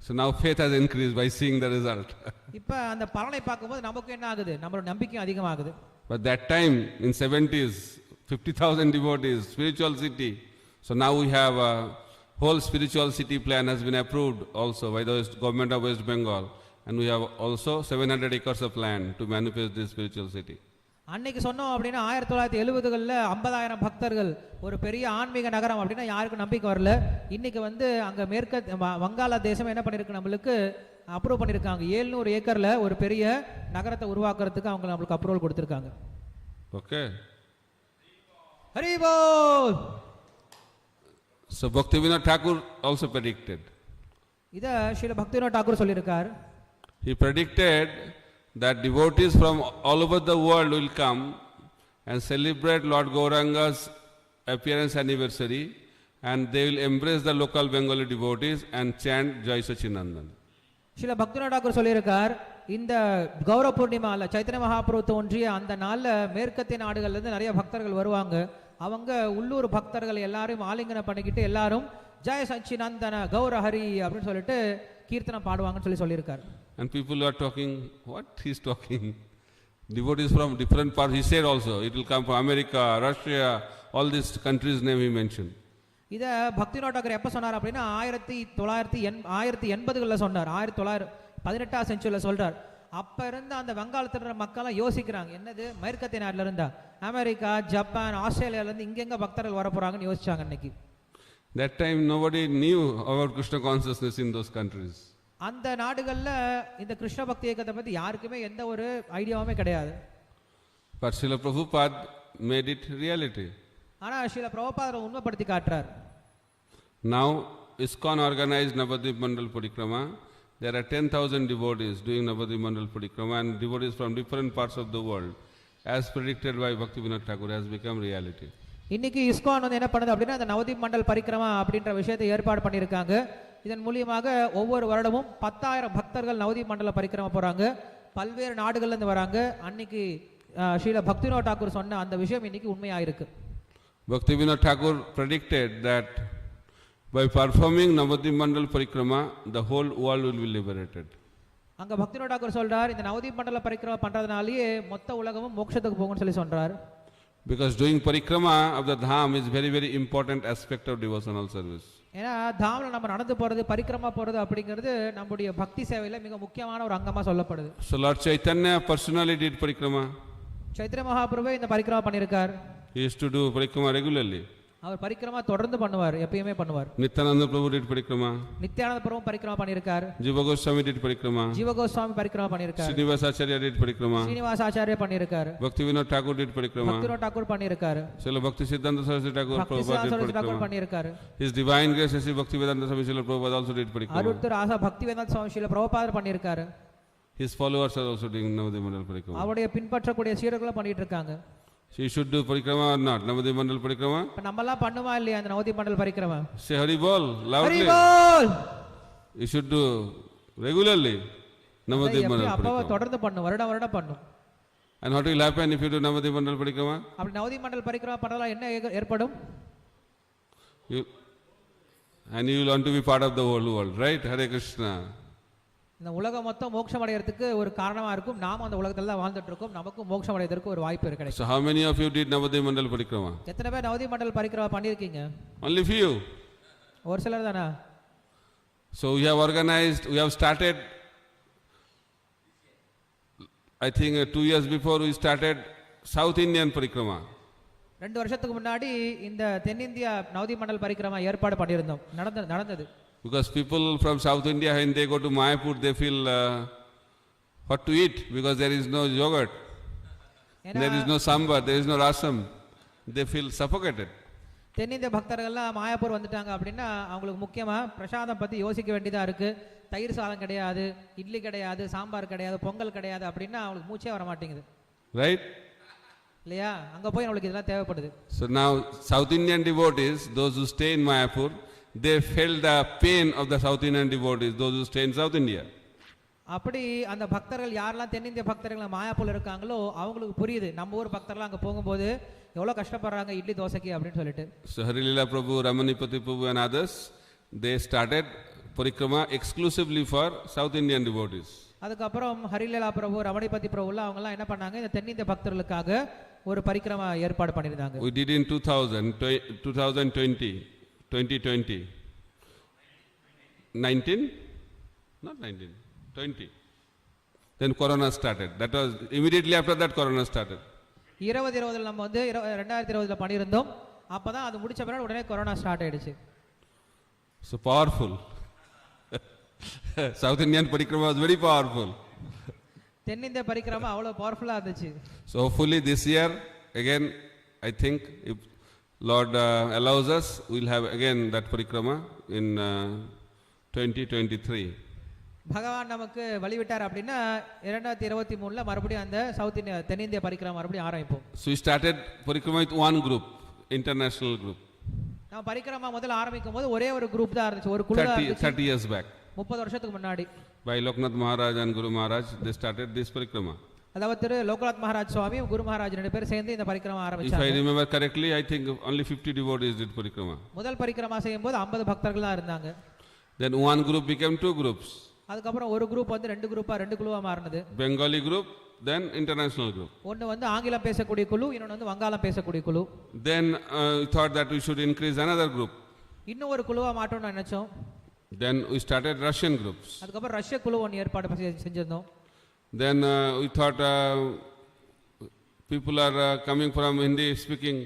So now faith has increased by seeing the result. இப்ப அந்த பலனை பார்க்கும்போது நமக்கு என்ன ஆகுது? நம்மளோட நம்பிக்கை அதிகமாகுது. But that time in 70s 50,000 devotees, spiritual city. So now we have a whole spiritual city plan has been approved also by the government of West Bengal, and we have also 700 acres of land to manifest this spiritual city. அன்னைக்கு சொன்னோம் அப்படின்னா 1970களில் 50,000 பக்தர்கள் ஒரு பெரிய ஆன்மீக நகரம் அப்படின்னா யாருக்கும் நம்பிக்கை வரல. இன்னைக்கு வந்து அங்க வங்காள தேசம் என்ன பண்ணிருக்கு, நம்மளுக்கு அப்ரூவ் பண்ணிருக்காங்க. 700 ஏக்கர்ல ஒரு பெரிய நகரத்தை உருவாக்குறதுக்கு அவங்க நம்மளுக்கு அப்ரூவல் கொடுத்திருக்காங்க. Okay. ஹரி போல். So Bhaktivinoda Thakur also predicted. இத ஸ்ரீல பக்திவினோத் டாகூர் சொல்லியிருக்கார். He predicted that devotees from all over the world will come and celebrate Lord Gauranga's appearance anniversary, and they will embrace the local Bengali devotees and chant Jai Sachinandan. Srila Bhaktivinod Tagore சொல்லியிருக்கார், இந்த கௌரவ பூர்ணிமால சைத்தன்ய மகாபிரபு தோன்றிய அந்த நாள்ல மேற்கத்திய நாடுகள்ல இருந்து நிறைய பக்தர்கள் வருவாங்க. அவங்க உள்ளூர் பக்தர்கள் எல்லாரும் ஆலிங்கனம் பண்ணிக்கிட்டு எல்லாரும் ஜெய சச்சினந்தன கௌரஹரி அப்படின்னு சொல்லிட்டு கீர்த்தனம் பாடுவாங்கன்னு சொல்லியிருக்காரு. And people are talking, what he's talking? Devotees from different parts. He said also, it will come from America, Russia, all these countries' name he mentioned. இத பக்திவினோத் டாகூர் எப்ப சொன்னார் அப்படின்னா 1980களில் சொன்னார். 18ஆம் செஞ்சுரியில் சொல்றார். அப்ப இருந்த அந்த வங்காளத்துல மக்கள் யோசிக்கிறாங்க, என்னது மேற்கத்திய நாட்டுல இருந்தா அமெரிக்கா, ஜப்பான், ஆஸ்திரேலியால இருந்து இங்க எங்க பக்தர்கள் வர போறாங்கன்னு யோசிச்சாங்க. அன்னைக்கு That time nobody knew about Krishna consciousness in those countries. அந்த நாடுகள்ல இந்த கிருஷ்ண பக்தி இயக்கத்தை பத்தி யாருக்குமே எந்த ஒரு ஐடியாவுமே கிடையாது. But Srila Prabhupada made it reality. ஆனா ஸ்ரீல பிரபுபாதர் உண்மைப்படுத்தி காட்டுறார். Now ISKCON organized Navadvip Mandal Parikrama. There are 10,000 devotees doing Navadvip Mandal Parikrama, and devotees from different parts of the world, as predicted by Bhaktivinoda Thakur, has become reality. இன்னைக்கு ISKCON வந்து என்ன பண்ணுது அப்படின்னா அந்த நவதீப் மண்டல் பரிக்கிரமா அப்படின்ற விஷயத்தை ஏற்பாடு பண்ணியிருக்காங்க. இதன் மூலியமாக ஒவ்வொரு வருடமும் 10,000 பக்தர்கள் நவதீப் மண்டல பரிக்கிரமா போறாங்க. பல்வேறு நாடுகள்ல இருந்து வராங்க. அன்னைக்கு ஸ்ரீல பக்திவினோத் டாகூர் சொன்ன அந்த விஷயம் இன்னைக்கு உண்மையாயிருக்கு. Bhaktivinoda Thakur predicted that by performing Navadvip Mandal Parikrama, the whole world will be liberated. அங்க பக்திவினோத் டாகூர் சொல்றார், இந்த நவதீப் மண்டல பரிக்கிரமா பண்றதுனாலேயே மொத்த உலகமும் மோட்சத்துக்கு போகும்னு சொல்றார். Because doing parikrama of the dham is very, very important aspect of devotional service. ஏன்னா தாமில் நம்ம நடந்து போறது பரிக்கிரமா போறது அப்படிங்கிறது நம்முடைய பக்தி சேவையில மிக முக்கியமான ஒரு அங்கமா சொல்லப்படுது. So Lord Chaitanya personally did parikrama. Chaitra Mahaprabhu இந்த பரிக்கிரமா பண்ணியிருக்கார். He used to do parikrama regularly. அவர் பரிக்கிரமா தொடர்ந்து பண்ணுவார், எப்பயுமே பண்ணுவார். Nityananda Prabhu did parikrama. Nityananda பிரபு பரிக்கிரமா பண்ணியிருக்கார். Jiva Goswami did parikrama. ஜீவ கோஸ்வாமி பரிக்கிரமா பண்ணியிருக்கார். Srinivas Acharya did parikrama. Srinivasa ஆச்சாரிய பண்ணியிருக்கார். Bhaktivinoda Thakur did parikrama. Bhaktivinod Thakur பண்ணியிருக்கார். Srila Bhakti Siddhanta Saraswati Thakur பக்தி Prabhupada did சாஸ்திர டாக்கூர் parikrama. பண்ணியிருக்கார். His divine grace Sri Bhaktivedanta Swami Srila Prabhupada also did parikrama. அருட்தர் ஆசா பக்திவேதாந்த சுவாமி ஸ்ரீல பிரபுபாதர் பண்ணியிருக்காரு. His followers are also doing Navadvip Mandal parikrama. அவருடைய பின்பற்றக்கூடிய சீடர்களும் பண்ணிட்டு இருக்காங்க. So you should do parikrama or not? Navadvip Mandal parikrama? இப்ப நம்ம எல்லாம் பண்ணுமா இல்லையா அந்த நவதி Mandal parikrama? Say Hari Bol loudly. Hari pole. You should do regularly Navadvip Mandal அப்போ parikrama. தொடர்ந்து பண்ணும், வருடம் பண்ணும். And what will happen if you do Navadvip Mandal parikrama? அப்படி நவதி மண்டல் பரிக்கிரமா பண்ணால என்ன ஏற்படும்? And you will want to be part of the whole world, right? Hare Krishna. இந்த உலகம் மொத்தம் மோட்சம் அடையறதுக்கு ஒரு காரணமா இருக்கும். நாம அந்த உலகத்துல தான் வாழ்ந்துட்டு இருக்கோம். நமக்கும் மோட்சம் அடையறதுக்கு ஒரு வாய்ப்பு இருக்கு. So how many of you did Navadvip Mandal parikrama? எத்தனை பேர் நவதி மண்டல் பரிக்கிரமா பண்ணிருக்கீங்க? Only few. ஒரு சிலர் தானா? So we have organized, we have started, I think 2 years before we started South Indian parikrama. 2 வருஷத்துக்கு முன்னாடி இந்த தென்னிந்தியா நவதி மண்டல் பரிக்கிரமா ஏற்பாடு பண்ணியிருந்தோம். நடந்தது. Because people from South India, when they go to Mayapur, they feel what to eat because there is no yogurt, there is no sambar, there is no rasam. They feel suffocated. தென்னிந்திய பக்தர்கள்லாம் மாயாப்பூர் வந்துட்டாங்க அப்படின்னா அவங்களுக்கு முக்கியமா பிரசாதம் பத்தி யோசிக்க வேண்டியதா இருக்கு. தயிர் சாதம் கிடையாது, இட்லி கிடையாது, சாம்பார் கிடையாது, பொங்கல் கிடையாது அப்படின்னா அவங்களுக்கு மூச்சே வர மாட்டேங்குது. Right? இல்லையா? அங்க போய் நம்மளுக்கு இதெல்லாம் தேவைப்படுது. So now South Indian devotees, those who stay in Mayapur, they felt the pain of the South Indian devotees, those who stay in South India. அப்படி அந்த பக்தர்கள் யாரெல்லாம் தென்னிந்திய பக்தர்கள் மாயாப்பூர்ல இருக்காங்களோ அவங்களுக்கு புரியுது நம்ம ஊர் பக்தர்லாம் அங்க போகும்போது எவ்வளவு கஷ்டப்படுறாங்க இட்லி தோசைக்கு அப்படின்னு சொல்லிட்டு. So Harilila Prabhu, Ramanipati Prabhu and others, they started parikrama exclusively for South Indian devotees. அதுக்கப்புறம் ஹரிலீலா பிரபு, ரமணிபதி பிரபுலாம் அவங்கலாம் என்ன பண்ணாங்க, இந்த தென்னிந்திய பக்தர்களுக்காக ஒரு பரிக்கிரமா ஏற்பாடு பண்ணியிருந்தாங்க. We did in 2020, 19? Not 19, 20. Then Corona started. That was immediately after that Corona started. 2020 நம்ம வந்து 2020 பண்ணியிருந்தோம். அப்பதான் அது முடிச்ச பிறகு உடனே கொரோனா ஸ்டார்ட் ஆயிடுச்சு. So powerful. South Indian parikrama was very powerful. தென்னிந்திய பரிக்கிரமா அவ்வளவு பவர்ஃபுல்லா இருந்துச்சு. So hopefully this year again, I think if Lord allows us, we'll have again that parikrama in 2023. பகவான் நமக்கு வழிவிட்டார் அப்படின்னா 2023ல மறுபடியும் அந்த சவுத் இந்தியா தென்னிந்திய பரிக்கிரமா மறுபடியும் ஆரம்பிப்போம். So we started parikrama with one group, international group. நான் பரிக்கிரமா முதல்ல ஆரம்பிக்கும் போது ஒரே ஒரு குரூப் தான் இருந்துச்சு, ஒரு குழு தான் இருந்துச்சு. 30 years back. 30 வருஷத்துக்கு முன்னாடி. By Loknath Maharaj and Guru Maharaj, they started this parikrama. அதாவது திரு லோகநாத் மகாராஜ் சுவாமி, குரு மகாராஜ் ரெண்டு பேரும் சேர்ந்து இந்த பரிக்கிரமா If ஆரம்பிச்சாங்க. I remember correctly, I think only 50 devotees did parikrama. முதல் பரிக்கிரமா செய்யும்போது 50 பக்தர்கள் தான் இருந்தாங்க. Then one group became two groups. அதுக்கப்புறம் ஒரு குரூப் வந்து ரெண்டு குழுவா மாறினது. Bengali group, then international group. ஒன்னு வந்து ஆங்கிலம் பேசக்கூடிய குழு, இன்னொன்னு வந்து வங்காளம் பேசக்கூடிய குழு. Then we thought that we should increase another group. இன்னும் ஒரு குழுவா மாற்றணும்னு நினைச்சோம். Then we started Russian groups. அதுக்கப்புறம் ரஷ்ய குழு ஒன்று ஏற்பாடு செஞ்சிருந்தோம். Then we thought people are coming from Hindi speaking,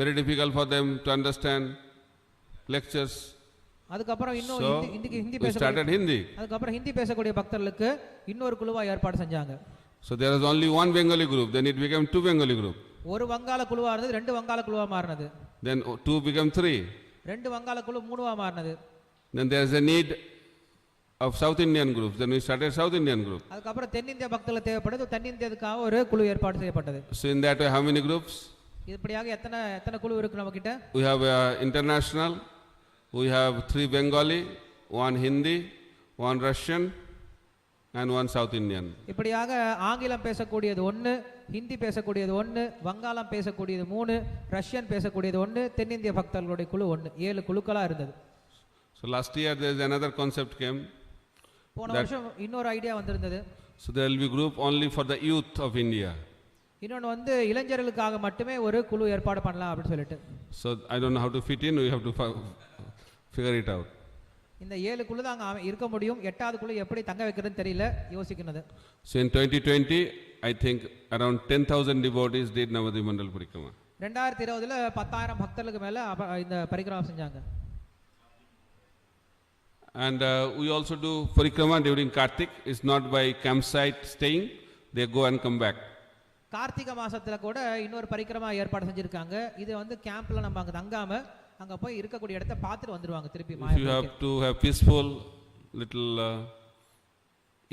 very difficult for them to understand lectures. அதுக்கப்புறம் இன்னும் So Hindi we started Hindi. அதுக்கப்புறம் ஹிந்தி பேசக்கூடிய பக்தர்களுக்கு இன்னொரு குழுவா ஏற்பாடு செஞ்சாங்க. So there was only one Bengali group, then it became two Bengali group. ஒரு வங்காள குழுவா இருந்தது, ரெண்டு வங்காள குழுவா மாறினது. Then two became three. ரெண்டு வங்காள குழு மூணுவா மாறினது. Then there is a need of South Indian groups. Then we started South Indian group. அதுக்கப்புறம் தென்னிந்திய பக்தர்கள் தேவைப்படுது, தென்னிந்தியதுக்காக ஒரு குழு ஏற்பாடு செய்யப்பட்டது. So in that way, how many groups? இப்படியாக எத்தனை குழு இருக்கு நம்ம கிட்ட? We have international, we have 3 Bengali, 1 Hindi, 1 Russian and 1 South Indian. இப்படியாக ஆங்கிலம் பேசக்கூடியது 1, ஹிந்தி பேசக்கூடியது 1, வங்காளம் பேசக்கூடியது 3, ரஷ்யன் பேசக்கூடியது 1, தென்னிந்திய பக்தர்களுடைய குழு 1, 7 குழுக்களா இருந்தது. So last year there is another concept came. போன வருஷம் இன்னொரு ஐடியா வந்திருந்தது. So there will be group only for the youth of India. இன்னொன்று வந்து இளைஞர்களுக்காக மட்டுமே ஒரு குழு ஏற்பாடு பண்ணலாம் அப்படின்னு சொல்லிட்டு. So I don't know how to fit in. We have to Figure it out. இந்த 7க்குள்ள தான் அங்க இருக்க முடியும், 8வதுக்குள்ள எப்படி தங்க வைக்கிறதுன்னு தெரியல, யோசிக்கிறது. So in 2020, I think around 10,000 devotees did Navadvip Mandal Parikrama. 2020ல 10,000 பக்தர்களுக்கு மேல இந்த பரிக்கிரமா செஞ்சாங்க. And we also do Parikrama during Kartik. It's not by campsite staying, they go and come back. Karthigai மாசத்துல கூட இன்னொரு பரிக்கிரமா ஏற்பாடு செஞ்சிருக்காங்க. இது வந்து கேம்ப்ல நம்ம அங்க தங்காம அங்க போய் இருக்கக்கூடிய இடத்தை பார்த்துட்டு வந்துருவாங்க திருப்பி. If you have to have peaceful, little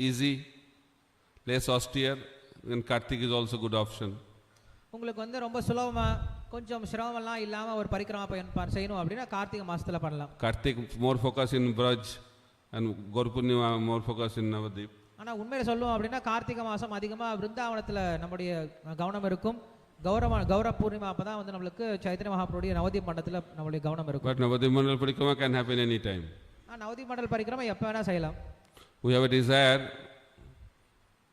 easy, less austere, then Kartik is also good option. உங்களுக்கு வந்து ரொம்ப சுலபமா கொஞ்சம் சிரமம்லாம் இல்லாம ஒரு பரிக்கிரமா செய்யணும் அப்படின்னா கார்த்திகை மாசத்துல பண்ணலாம். Kartik more focus in Braj and Gaur Purnima more focus in Navadvip. ஆனா உண்மையில சொல்லுவோம் அப்படின்னா கார்த்திகை மாசம் அதிகமா விருந்தாவனத்துல நம்முடைய கவனம் இருக்கும். கௌர பூர்ணிமா அப்பதான் வந்து நம்மளுக்கு சைத்தன்ய மகாபிரபுடைய நவதீப் மண்டலத்துல நம்மளுடைய கவனம் இருக்கும். But Navadvip Mandal Parikrama can happen any time. Navdeep Mandal parikrama எப்ப வேணா செய்யலாம். We have a desire,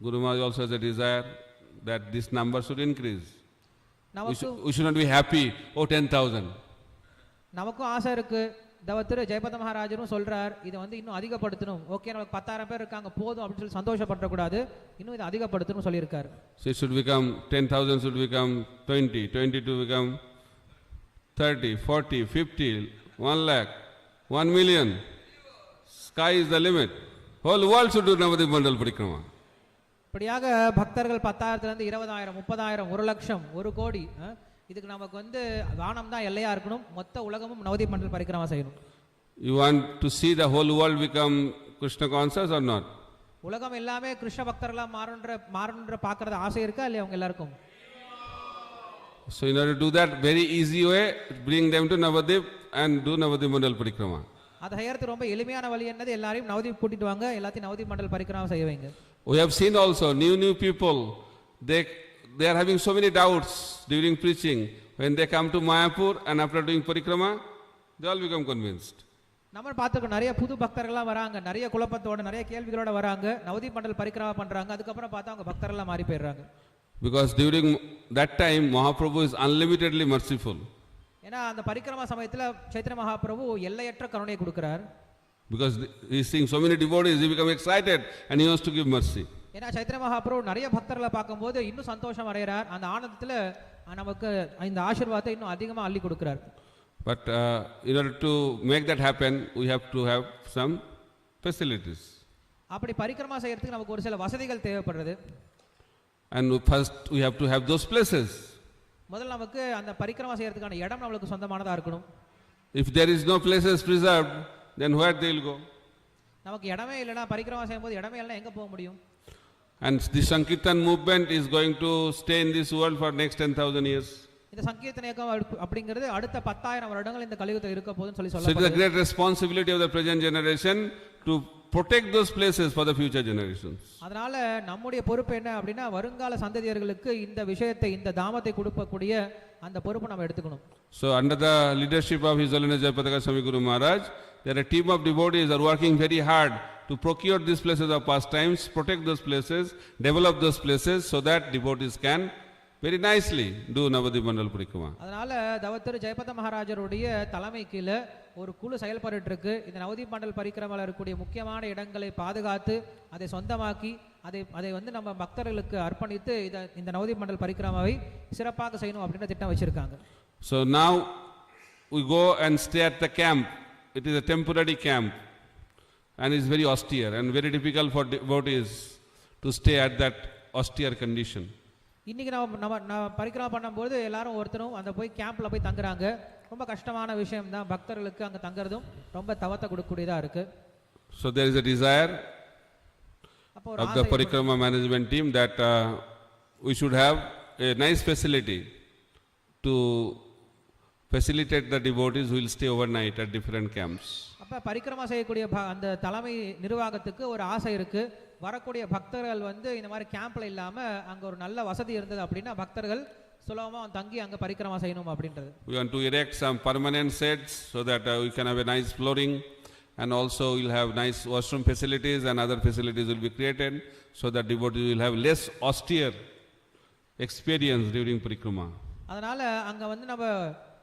Guru Maharaj also has a desire that this number should increase. We should not be happy, oh 10,000. நமக்கும் ஆசை இருக்கு. தவத்திரு ஜெயபத மகாராஜரும் சொல்றார் இதை வந்து இன்னும் அதிகப்படுத்தணும். ஓகே நமக்கு 10,000 பேர் இருக்காங்க போதும் அப்படின்னு சொல்லி சந்தோஷப்படக்கூடாது, இன்னும் இதை அதிகப்படுத்தணும் சொல்லியிருக்காரு. So it should become 10,000 should become 20, 20 to become 30, 40, 50, 1 lakh, 1 million. Sky is the limit. Whole world should do Navadvip Mandal Parikrama. இப்படியாக பக்தர்கள் 10,000 இருந்து 20,000, 30,000, 1 லட்சம், 1 கோடி, இதுக்கு நமக்கு வந்து வானம் தான் எல்லையா இருக்கணும். மொத்த உலகமும் நவதீப் மண்டல் பரிக்கிரமா செய்யணும். You want to see the whole world become Krishna conscious or not? உலகம் எல்லாமே கிருஷ்ண பக்தர்களா மாறணுன்ற பார்க்கறது ஆசை இருக்கா இல்லையா அவங்க எல்லாருக்கும்? So in order to do that, very easy way, bring them to Navadvip and do Navadvip Mandal Parikrama. அதை செய்யறது ரொம்ப எளிமையான வழி என்னது, எல்லாரையும் நவதீப் கூட்டிட்டு வாங்க, எல்லாத்தையும் நவதீப் மண்டல் பரிக்கிரமா செய்ய வைங்க. We have seen also new people, they are having so many doubts during preaching. When they come to Mayapur and after doing parikrama, they all become convinced. நம்ம பார்த்துக்கோ நிறைய புது பக்தர்கள்லாம் வராங்க, நிறைய குழப்பத்தோட நிறைய கேள்விகளோட வராங்க, நவதீப் மண்டல் பரிக்கிரமா பண்றாங்க, அதுக்கப்புறம் பார்த்தா அவங்க பக்தர்கள்லாம் மாறி போயிடுறாங்க. Because during that time Mahaprabhu is unlimitedly merciful. ஏன்னா அந்த பரிக்கிரமா சமயத்துல சைத்தன்ய மகாபிரபு எல்லையற்ற கருணை கொடுக்கிறார். Because he is seeing so many devotees, he become excited and he wants to give mercy. ஏன்னா சைத்தன்ய மகாபிரபு நிறைய பக்தர்களை பார்க்கும்போது இன்னும் சந்தோஷம் அடைகிறார். அந்த ஆனந்தத்துல நமக்கு இந்த ஆசீர்வாதத்தை இன்னும் அதிகமா அள்ளி கொடுக்கிறார். But in order to make that happen, we have to have some facilities. அப்படி பரிக்கிரமா செய்யறதுக்கு நமக்கு ஒரு சில வசதிகள் தேவைப்படுறது. And first we have to have those places. முதல்ல நமக்கு அந்த பரிக்கிரமா செய்யறதுக்கான இடம் நமக்கு சொந்தமானதா இருக்கணும். If there is no places preserved, then where they will go? நமக்கு இடமே இல்லனா பரிக்கிரமா செய்யும்போது இடமே இல்லனா எங்க போக முடியும்? And the Sankirtan movement is going to stay in this world for next 10,000 years. இந்த சங்கீர்த்தன இயக்கம் அப்படிங்கிறது அடுத்த 10,000 வருடங்கள் இந்த கலியுகத்தில் இருக்க போகுதுன்னு சொல்லி So it is a great responsibility of the present generation to protect those places for the future generations. அதனால நம்முடைய பொறுப்பு என்ன அப்படினா வருங்கால சந்ததியர்களுக்கு இந்த விஷயத்தை இந்த தாமத்தை கொடுக்கக்கூடிய அந்த பொறுப்பை நாம எடுத்துக்கணும். So under the leadership of His Holiness Jayapataka Swami Guru Maharaj, there are a team of devotees are working very hard to procure these places of pastimes, protect those places, develop those places so that devotees can very nicely do Navadvip Mandal Parikrama. அதனால தவத்திரு ஜெயபத மகாராஜருடைய தலைமை கீழ ஒரு குழு செயல்பட்டு இருக்கு. இந்த நவதீப் மண்டல் பரிக்கிரமால இருக்கக்கூடிய முக்கியமான இடங்களை பாதுகாத்து அதை சொந்தமாக்கி அதை வந்து நம்ம பக்தர்களுக்கு அர்ப்பணித்து இந்த நவதீப் மண்டல் பரிக்கிரமாவை சிறப்பாக செய்யணும் அப்படின்ற திட்டம் வச்சிருக்காங்க. So now we go and stay at the camp. It is a temporary camp and it's very austere and very difficult for devotees to stay at that austere condition. இன்னைக்கு நம்ம பரிக்கிரமா பண்ணும்போது எல்லாரும் ஒருத்தரும் அந்த போய் கேம்ப்ல போய் தங்குறாங்க. ரொம்ப கஷ்டமான விஷயம் தான், பக்தர்களுக்கு அங்க தங்குறதும் ரொம்ப தவத்தை கொடுக்கக்கூடியதா இருக்கு. So there is a desire of the Parikrama management team that we should have a nice facility to facilitate the devotees who will stay overnight at different camps. அப்ப பரிக்கிரமா செய்யக்கூடிய அந்த தலைமை நிர்வாகத்துக்கு ஒரு ஆசை இருக்கு, வரக்கூடிய பக்தர்கள் வந்து இந்த மாதிரி கேம்ப்ல இல்லாம அங்க ஒரு நல்ல வசதி இருந்தது அப்படின்னா பக்தர்கள் சுலபமா தங்கி அங்க பரிக்கிரமா செய்யணும் அப்படின்றது. We want to erect some permanent sheds so that we can have a nice flooring and also we'll have nice washroom facilities and other facilities will be created so that devotees will have less austere experience during parikrama. அதனால அங்க வந்து நம்ம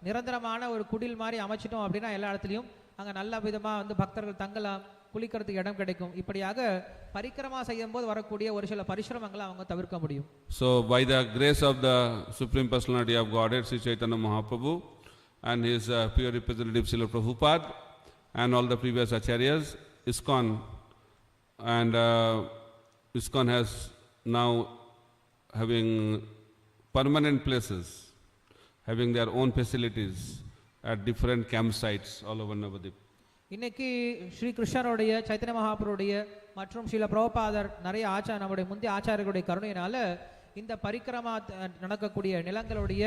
நிரந்தரமான ஒரு குடில் மாதிரி அமைச்சிட்டோம் அப்படின்னா எல்லா இடத்துலயும் அங்க நல்ல விதமா வந்து பக்தர்கள் தங்கலாம், குளிக்கிறதுக்கு இடம் கிடைக்கும். இப்படியாக பரிக்கிரமா செய்யும் போது வரக்கூடிய ஒரு சில பரிசிரமங்களை அவங்க தவிர்க்க முடியும். So by the grace of the Supreme Personality of Godhead, Sri Chaitanya Mahaprabhu and his pure representative Srila Prabhupada and all the previous acharyas, ISKCON and ISKCON has now having permanent places, having their own facilities at different campsites all over Navadip. இன்னைக்கு ஸ்ரீ கிருஷ்ணருடைய சைத்தன்ய மகாபுருடைய மற்றும் ஸ்ரீல பிரபுபாதர் நிறைய நம்முடைய முந்தைய ஆச்சாரியர்களுடைய கருணையினால இந்த பரிக்கிரமா நடக்கக்கூடிய நிலங்களுடைய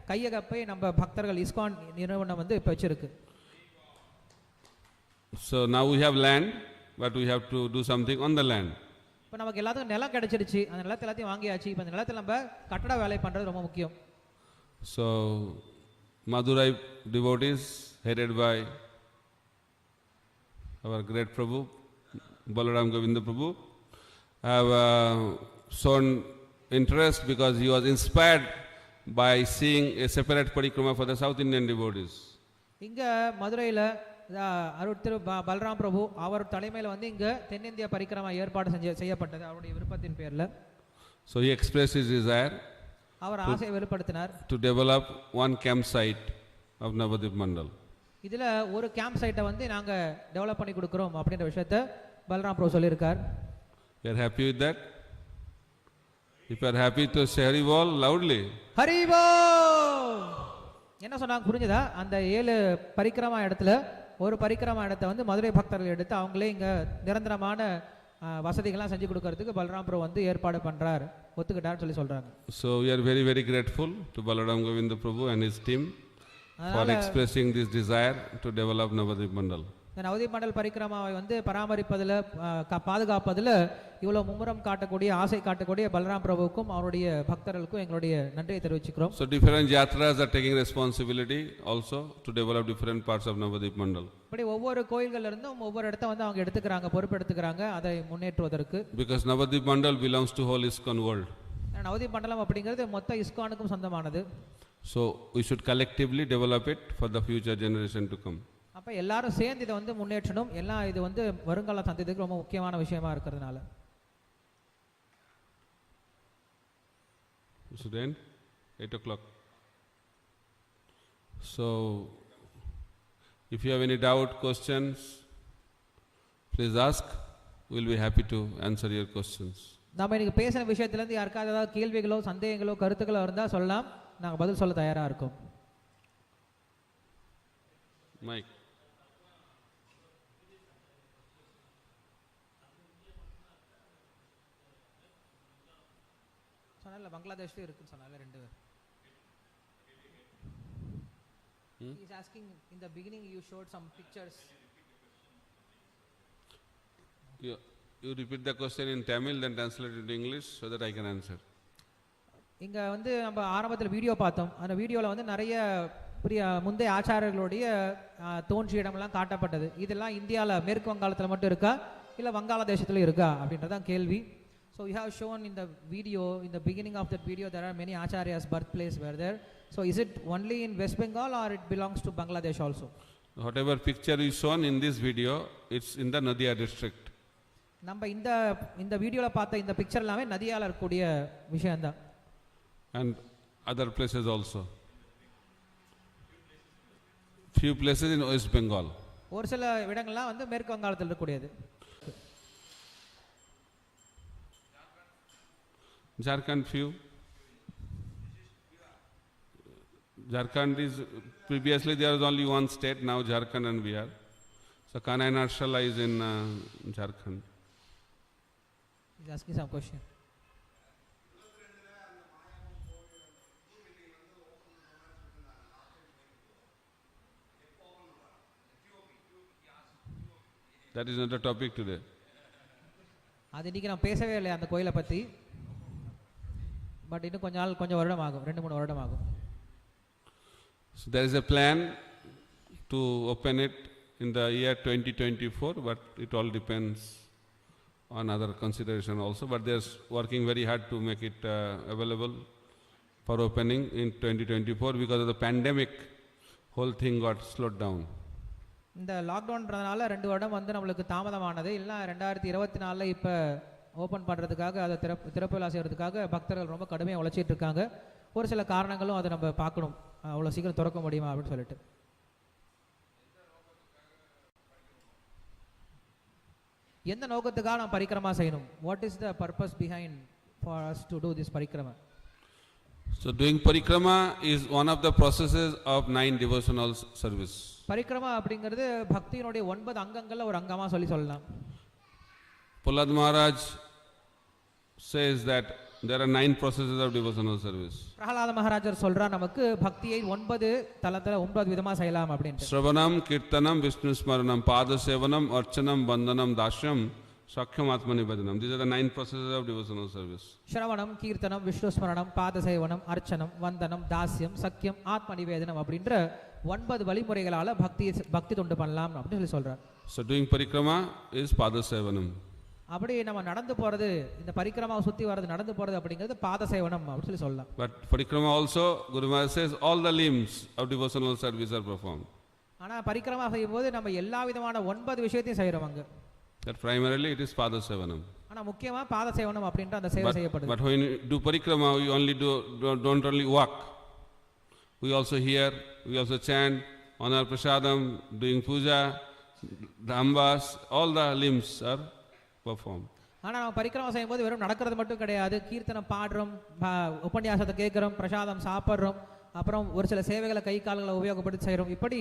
கையகப்பை நம்ம பக்தர்கள் இஸ்கான் நிறுவனம் வந்து இப்ப வச்சிருக்கு. So now we have land, but we have to do something on the land. இப்போ நமக்கு எல்லாத்துக்கும் நிலம் கிடைச்சிருச்சு, அந்த நிலத்தை எல்லாத்தையும் வாங்கியாச்சு. இப்போ அந்த நிலத்தில் நம்ம கட்டட வேலை பண்றது ரொம்ப முக்கியம். So Madurai devotees headed by our great Prabhu, Balaram Govinda Prabhu, have shown interest because he was inspired by seeing a separate parikrama for the South Indian devotees. இங்க மதுரையில் அருள் திரு பலராம் பிரபு அவர் தலைமையில் வந்து இங்க தென்னிந்திய பரிக்கிரமா ஏற்பாடு செய்யப்பட்டது அவருடைய விருப்பத்தின் பேர்ல. So he expressed his desire அவர் ஆசையை வெளிப்படுத்தினார் to develop one campsite of Navadip Mandal. இதுல ஒரு கேம்ப் சைட்டை வந்து நாங்க டெவலப் பண்ணி கொடுக்கிறோம் அப்படின்ற விஷயத்தை பலராம் பிரபு சொல்லியிருக்கார். You are happy with that? If you are happy to say Hari Bol loudly. Hari Bol! என்ன சொன்னாங்க புரிஞ்சுதா? அந்த 7 பரிக்கிரமா இடத்துல ஒரு பரிக்கிரமா இடத்தை வந்து மதுரை பக்தர்கள் எடுத்து அவங்களே இங்க நிரந்தரமான வசதிகள்லாம் செஞ்சு கொடுக்கறதுக்கு பலராம் பிரபு வந்து ஏற்பாடு பண்றார், ஒத்துக்கிட்டார்னு சொல்லி சொல்றாங்க. So we are very very grateful to Balaram Govinda Prabhu and his team for expressing this desire to develop Navadip Mandal. இந்த நவதீப் மண்டல் பரிக்கிரமாவை வந்து பராமரிப்பதில் பாதுகாப்பதில் இவ்வளவு மும்முரம் காட்டக்கூடிய ஆசை காட்டக்கூடிய பலராம் பிரபுவுக்கும் அவருடைய பக்தர்களுக்கும் எங்களுடைய நன்றியை தெரிவிச்சுக்கிறோம். So different yatras are taking responsibility also to develop different parts of Navadip Mandal. இப்படி ஒவ்வொரு கோயில்கள்ல இருந்தும் ஒவ்வொரு இடத்தை வந்து அவங்க எடுத்துக்கிறாங்க, பொறுப்பு எடுத்துக்கிறாங்க அதை முன்னேற்றுவதற்கு. Because Navadip Mandal belongs to whole ISKCON world. Navdeep மண்டலம் அப்படிங்கிறது மொத்த இஸ்கானுக்கும் சொந்தமானது. So we should collectively develop it for the future generation to come. அப்ப எல்லாரும் சேர்ந்து இதை வந்து முன்னேற்றணும். எல்லாம் இது வந்து வருங்கால சந்ததிக்கு ரொம்ப முக்கியமான விஷயமா இருக்கிறதுனால. Should end 8 o'clock. So if you have any doubt, questions, please ask. We'll be happy to answer your questions. நாம இன்னைக்கு பேசின விஷயத்துல இருந்து யாருக்காவது ஏதாவது கேள்விகளோ சந்தேகங்களோ கருத்துக்களோ இருந்தா சொல்லலாம், நாங்க பதில் சொல்ல தயாரா இருக்கோம். Mike. சொன்னால பங்களாதேஷ்ல இருக்குன்னு சொன்னால 2 பேர். He is asking in the beginning you showed some pictures. You repeat the question in Tamil then translate it into English so that I can answer. இங்க வந்து நம்ம ஆரம்பத்தில் வீடியோ பார்த்தோம். அந்த வீடியோல வந்து நிறைய முந்தைய ஆச்சாரியர்களுடைய தோன்றிய இடமெல்லாம் காட்டப்பட்டது. இதெல்லாம் இந்தியாவில் மேற்கு வங்காளத்தில் மட்டும் இருக்கா இல்லை வங்காளதேசத்தில் இருக்கா அப்படின்றதான் கேள்வி. So you have shown in the video, in the beginning of that video, there are many acharyas' birthplace were there. So is it only in West Bengal or it belongs to Bangladesh also? Whatever picture is shown in this video, it's in the Nadia district. நம்ம இந்த வீடியோல பார்த்த இந்த picture எல்லாமே நதியால இருக்கக்கூடிய விஷயம் தான். And other places also. Few places in West Bengal. ஒரு சில இடங்கள்லாம் வந்து மேற்கு வங்காளத்தில் இருக்கக்கூடியது. Jharkhand few. Jharkhand is previously there was only one state, now Jharkhand and Bihar. So Kanai Narshala is in Jharkhand. He's asking some question. That is not the topic today. அது இன்னைக்கு நான் பேசவே இல்லை அந்த கோயிலை பற்றி. பட் இன்னும் கொஞ்சம் வருடம் ஆகும், 2-3 வருடம் ஆகும். So there is a plan to open it in the year 2024, but it all depends on other consideration also. But they're working very hard to make it available for opening in 2024 because of the pandemic. Whole thing got slowed down. இந்த லாக்டவுன்றதுனால 2 வருடம் வந்து நம்மளுக்கு தாமதமானது. இல்லை 2024 இப்போ open பண்ணுறதுக்காக அதை திறப்பு விழா செய்கிறதுக்காக பக்தர்கள் ரொம்ப கடுமையாக உழைச்சிட்டு இருக்காங்க. ஒரு சில காரணங்களும் அதை நம்ம பார்க்கணும், அவ்வளோ சீக்கிரம் திறக்க முடியுமா அப்படின்னு சொல்லிட்டு. எந்த நோக்கத்துக்காக நாம் பரிக்கிரமா செய்யணும்? What is the purpose behind for us to do this parikrama? So doing parikrama is one of the processes of 9 devotional service. Parikrama அப்படிங்கிறது பக்தியினுடைய 9 அங்கங்கள்ல ஒரு அங்கமா சொல்லலாம். Prahlad Maharaj says that there are 9 processes of devotional service. Prahlada மகாராஜர் சொல்றார் நமக்கு பக்தியை 9 தலத்துல 9 விதமா செய்யலாம் அப்படின்ட்டு. Shravanam, Kirtanam, Vishnu Smaranam, Pada Sevanam, Archanam, Bandhanam, Dashyam, Sakyam Atmani Bhajanam. These are the 9 processes of devotional service. ஸ்ரவணம், கீர்த்தனம், விஷ்ணு ஸ்மரணம், பாத சேவனம், அர்ச்சனம், வந்தனம், தாஸ்யம், சக்கியம், ஆத்ம நிவேதனம் அப்படின்ற 9 வழிமுறைகளால பக்தி தொண்டு பண்ணலாம் அப்படின்னு சொல்றார். So doing parikrama is Pada Sevanam. அப்படி நம்ம நடந்து போறது, இந்த பரிக்கிரமாவை சுத்தி வர்றது நடந்து போறது அப்படிங்கிறது பாத சேவனம் அப்படின்னு சொல்லலாம். But parikrama also, Guru Maharaj says, all the limbs of devotional service are performed. ஆனா பரிக்கிரமா செய்யும்போது நம்ம எல்லா விதமான 9 விஷயத்தையும் செய்யறவங்க. That primarily it is Pada Sevanam. ஆனா முக்கியமா பாத சேவனம் அப்படின்ற அந்த சேவை செய்யப்படுது. But when you do parikrama, we only don't only walk. We also hear, we also chant, honor prasadam, doing puja, dhambas, all the limbs are performed. ஆனா நம்ம பரிக்கிரமா செய்யும்போது வெறும் நடக்கிறது மட்டும் கிடையாது, கீர்த்தனம் பாடுறோம், உபன்யாசத்தை கேட்கிறோம், பிரசாதம் சாப்பிட்றோம், அப்புறம் ஒரு சில சேவைகளை கை கால்களை உபயோகப்படுத்தி செய்கிறோம். இப்படி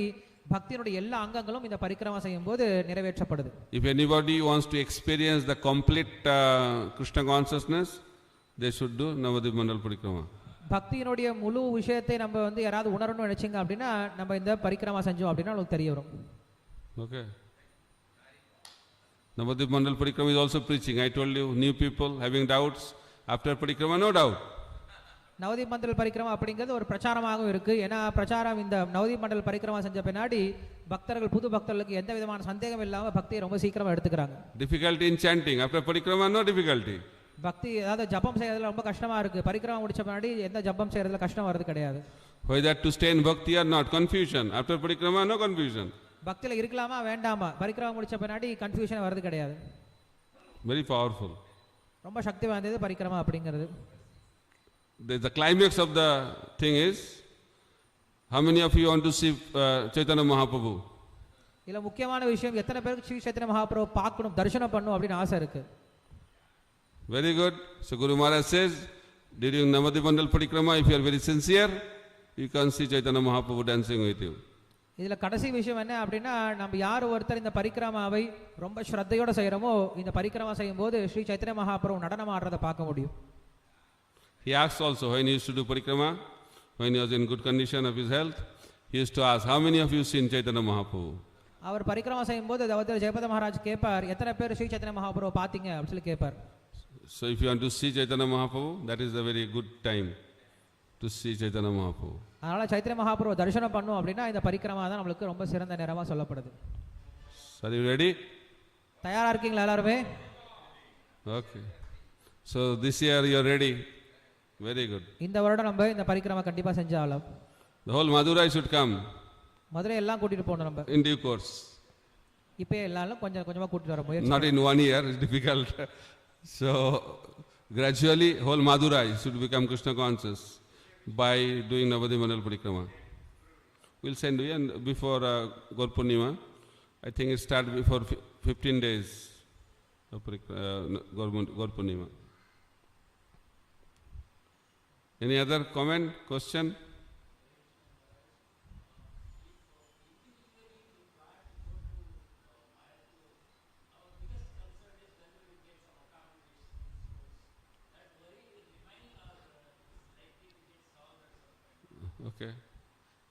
பக்தியினுடைய எல்லா அங்கங்களும் இந்த பரிக்கிரமா செய்யும் போது நிறைவேற்றப்படுது. If anybody wants to experience the complete Krishna consciousness, they should do Navadvip Mandal Parikrama. பக்தியினுடைய முழு விஷயத்தை நம்ம வந்து யாராவது உணரணும்னு நினைச்சிங்க அப்படின்னா நம்ம இந்த பரிக்கிரமா செஞ்சோம் அப்படின்னா உங்களுக்கு தெரிய வரும். Okay. Navadvip Mandal Parikrama is also preaching. I told you, new people having doubts, after Parikrama, no doubt. Navdeep Mandal parikrama அப்படிங்கிறது ஒரு பிரச்சாரமாகவும் இருக்கு. ஏன்னா பிரச்சாரம் இந்த நவதீப் மண்டல் பரிக்கிரமா செஞ்ச பின்னாடி பக்தர்கள், புது பக்தர்களுக்கு எந்த விதமான சந்தேகம் இல்லாம பக்தியை ரொம்ப சீக்கிரமா எடுத்துக்கிறாங்க. Difficulty in chanting after Parikrama, no difficulty. பக்தி அதாவது ஜபம் செய்யறதுல ரொம்ப கஷ்டமா இருக்கு. பரிக்கிரமா முடிச்ச பின்னாடி எந்த ஜபம் செய்யறதுல கஷ்டம் வர்றது கிடையாது. Whether to stay in bhakti or not, confusion. After Parikrama, no confusion. பக்தியில இருக்கலாமா வேண்டாமா, பரிக்கிரமா முடிச்ச பின்னாடி கன்ஃபியூஷன் வர்றது கிடையாது. Very powerful. ரொம்ப சக்தி வாய்ந்தது பரிக்கிரமா அப்படிங்கிறது. The climax of the thing is, how many of you want to see Chaitanya Mahaprabhu? இல்ல முக்கியமான விஷயம், எத்தனை பேருக்கு ஸ்ரீ சைத்தன்ய மகாபிரபு பார்க்கணும், தரிசனம் பண்ணணும் அப்படின்னு ஆசை இருக்கு? Very good. So Guru Maharaj says, during Navadvip Mandal Parikrama, if you are very sincere, you can see Chaitanya Mahaprabhu dancing with you. இதுல கடைசி விஷயம் என்ன அப்படின்னா, நம்ம யார் ஒருத்தர் இந்த பரிக்கிரமாவை ரொம்ப ஸ்ரத்தையோட செய்யறோமோ, இந்த பரிக்கிரமா செய்யும் போது ஸ்ரீ சைத்தன்ய மகாபிரபு நடனம் ஆடுறதை பார்க்க முடியும். He asked also, when he used to do parikrama, when he was in good condition of his health, he used to ask, how many of you seen Chaitanya Mahaprabhu? அவர் பரிக்கிரமா செய்யும் போது அதாவது ஜெயபத மகாராஜ் கேட்பார், எத்தனை பேர் ஸ்ரீ சைத்தன்ய மகாபிரபு பார்த்தீங்க அப்படின்னு சொல்லி கேட்பார். So if you want to see Chaitanya Mahaprabhu, that is a very good time to see Chaitanya Mahaprabhu. அதனால சைத்தன்ய மகாபிரபு தரிசனம் பண்ணும் அப்படின்னா இந்த பரிக்கிரமா தான் நம்மளுக்கு ரொம்ப சிறந்த நேரமா சொல்லப்படுது. Are you ready? தயாரா இருக்கீங்களா எல்லாருமே? Okay. So this year you are ready. Very good. இந்த வருடம் நம்ம இந்த பரிக்கிரமா கண்டிப்பா செஞ்சாலும் The whole Madurai should come. Madurai எல்லாம் கூட்டிட்டு போகணும் நம்ம. In due course. இப்போ எல்லாரும் கொஞ்சம் கொஞ்சமா கூட்டிட்டு வர முயற்சி. Not in 1 year, it's difficult. So gradually whole Madurai should become Krishna conscious by doing Navadvip Mandal Parikrama. We'll send you, and before Gaur Purnima, I think it starts before 15 days of Gaur Purnima. Any other comment, question? Okay.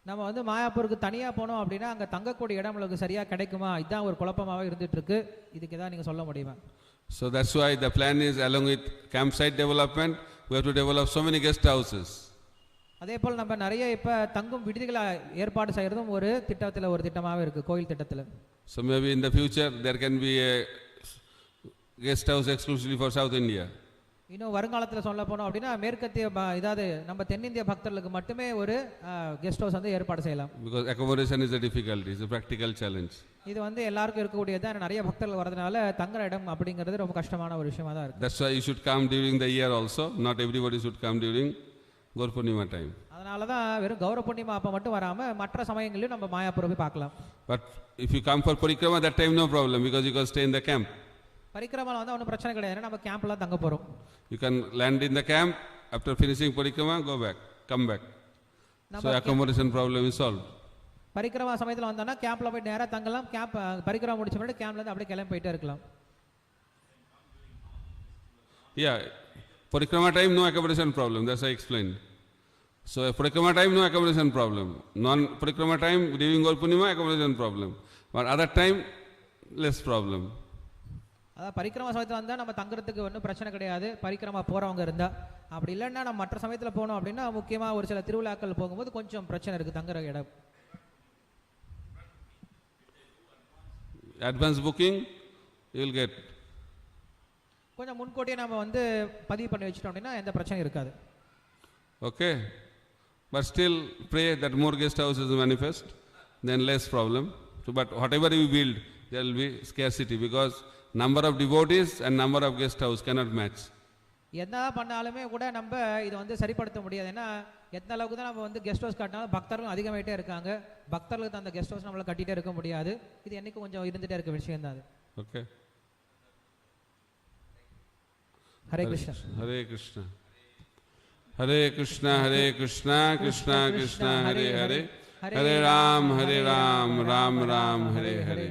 நம்ம வந்து மாயாப்பூருக்கு தனியா போனோம் அப்படின்னா அங்க தங்கக்கூடிய இடம் நமக்கு சரியா கிடைக்குமா, இதுதான் ஒரு குழப்பமாவே இருந்துட்டு இருக்கு. இதுக்கு தான் நீங்க சொல்ல முடியுமா? So that's why the plan is, along with campsite development, we have to develop so many guest houses. அதே போல் நம்ம நிறைய இப்ப தங்கும் விடுதிகளை ஏற்பாடு செய்யறதும் ஒரு திட்டத்துல ஒரு திட்டமாவே இருக்கு, கோயில் திட்டத்துல. So maybe in the future there can be a guest house exclusively for South India. இன்னும் வருங்காலத்தில் சொல்ல போனோம் அப்படின்னா மேற்கத்திய இதாவது நம்ம தென்னிந்திய பக்தர்களுக்கு மட்டுமே ஒரு கெஸ்ட் ஹவுஸ் வந்து ஏற்பாடு செய்யலாம். Because accommodation is a difficulty, it's a practical challenge. இது வந்து எல்லாருக்கும் இருக்கக்கூடியது, நிறைய பக்தர்கள் வரதுனால தங்குற இடம் அப்படிங்கிறது ரொம்ப கஷ்டமான ஒரு விஷயமா தான் இருக்கு. That's why you should come during the year also. Not everybody should come during Gaur Purnima time. அதனால தான் வெறும் கௌர பூர்ணிமா அப்போ மட்டும் வராம மற்ற சமயங்களிலும் நம்ம மாயாபுரம் போய் பார்க்கலாம். But if you come for parikrama, that time no problem because you can stay in the camp. பரிக்கிரமால வந்து ஒன்றும் பிரச்சனை கிடையாது, நம்ம கேம்ப்ல தங்க போறோம். You can land in the camp, after finishing parikrama, go back, come back. So accommodation problem is solved. Parikrama சமயத்தில் வந்தோம்னா கேம்ப்ல போய் நேராக தங்கலாம், கேம்ப் பரிக்கிரமா முடிச்ச பிறகு கேம்ப்ல இருந்து அப்படியே கிளம்பி போயிட்டே இருக்கலாம். Yeah, parikrama time no accommodation problem, that's I explained. So parikrama time no accommodation problem. Non-parikrama time during Gaur Purnima accommodation problem. But other time less problem. அதான் பரிக்கிரமா சமயத்தில் வந்தால் நம்ம தங்குறதுக்கு ஒன்றும் பிரச்சனை கிடையாது, பரிக்கிரமா போகிறவங்க இருந்தால். அப்படி இல்லைன்னா நம்ம மற்ற சமயத்தில் போனோம் அப்படின்னா முக்கியமாக ஒரு சில திருவிழாக்கள் போகும்போது கொஞ்சம் பிரச்சனை இருக்குது தங்குற இடம். Advance booking, you will get. கொஞ்சம் முன்கூட்டியே நம்ம வந்து பதிவு பண்ணி வச்சுட்டோம் அப்படின்னா எந்த பிரச்சனையும் இருக்காது. Okay, but still pray that more guest houses manifest, then less problem. So, but whatever you build, there will be scarcity because number of devotees and number of guest house cannot match. என்ன பண்ணாலுமே கூட நம்ம இதை வந்து சரிப்படுத்த முடியாது. ஏன்னா எத்தனை அளவுக்கு தான் நம்ம வந்து கெஸ்ட் ஹவுஸ் கட்டினாலும் பக்தர்களும் அதிகமாயிட்டே இருக்காங்க, பக்தர்களுக்கு அந்த கெஸ்ட் ஹவுஸ் நம்மள கட்டிகிட்டே இருக்க முடியாது. இது என்னைக்கு கொஞ்சம் இருந்துகிட்டே இருக்க விஷயம் தான் அது. Okay. Hare Krishna. Hare Krishna. Hare Krishna, Hare Krishna, Krishna Krishna, Hare Hare, Hare Ram, Ram Ram, Hare Hare.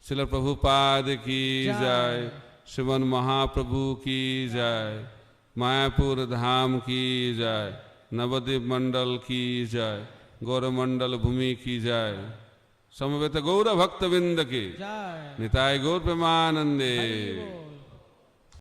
Srila Prabhupada की जय, श्रीमन महाप्रभु की जय, मायापुर धाम की जय, नवद्वीप मंडल की जय, गौर मंडल भूमि की जय, समवेत गौर भक्तविंद की जय, निताय गौर प्रेमानंदे।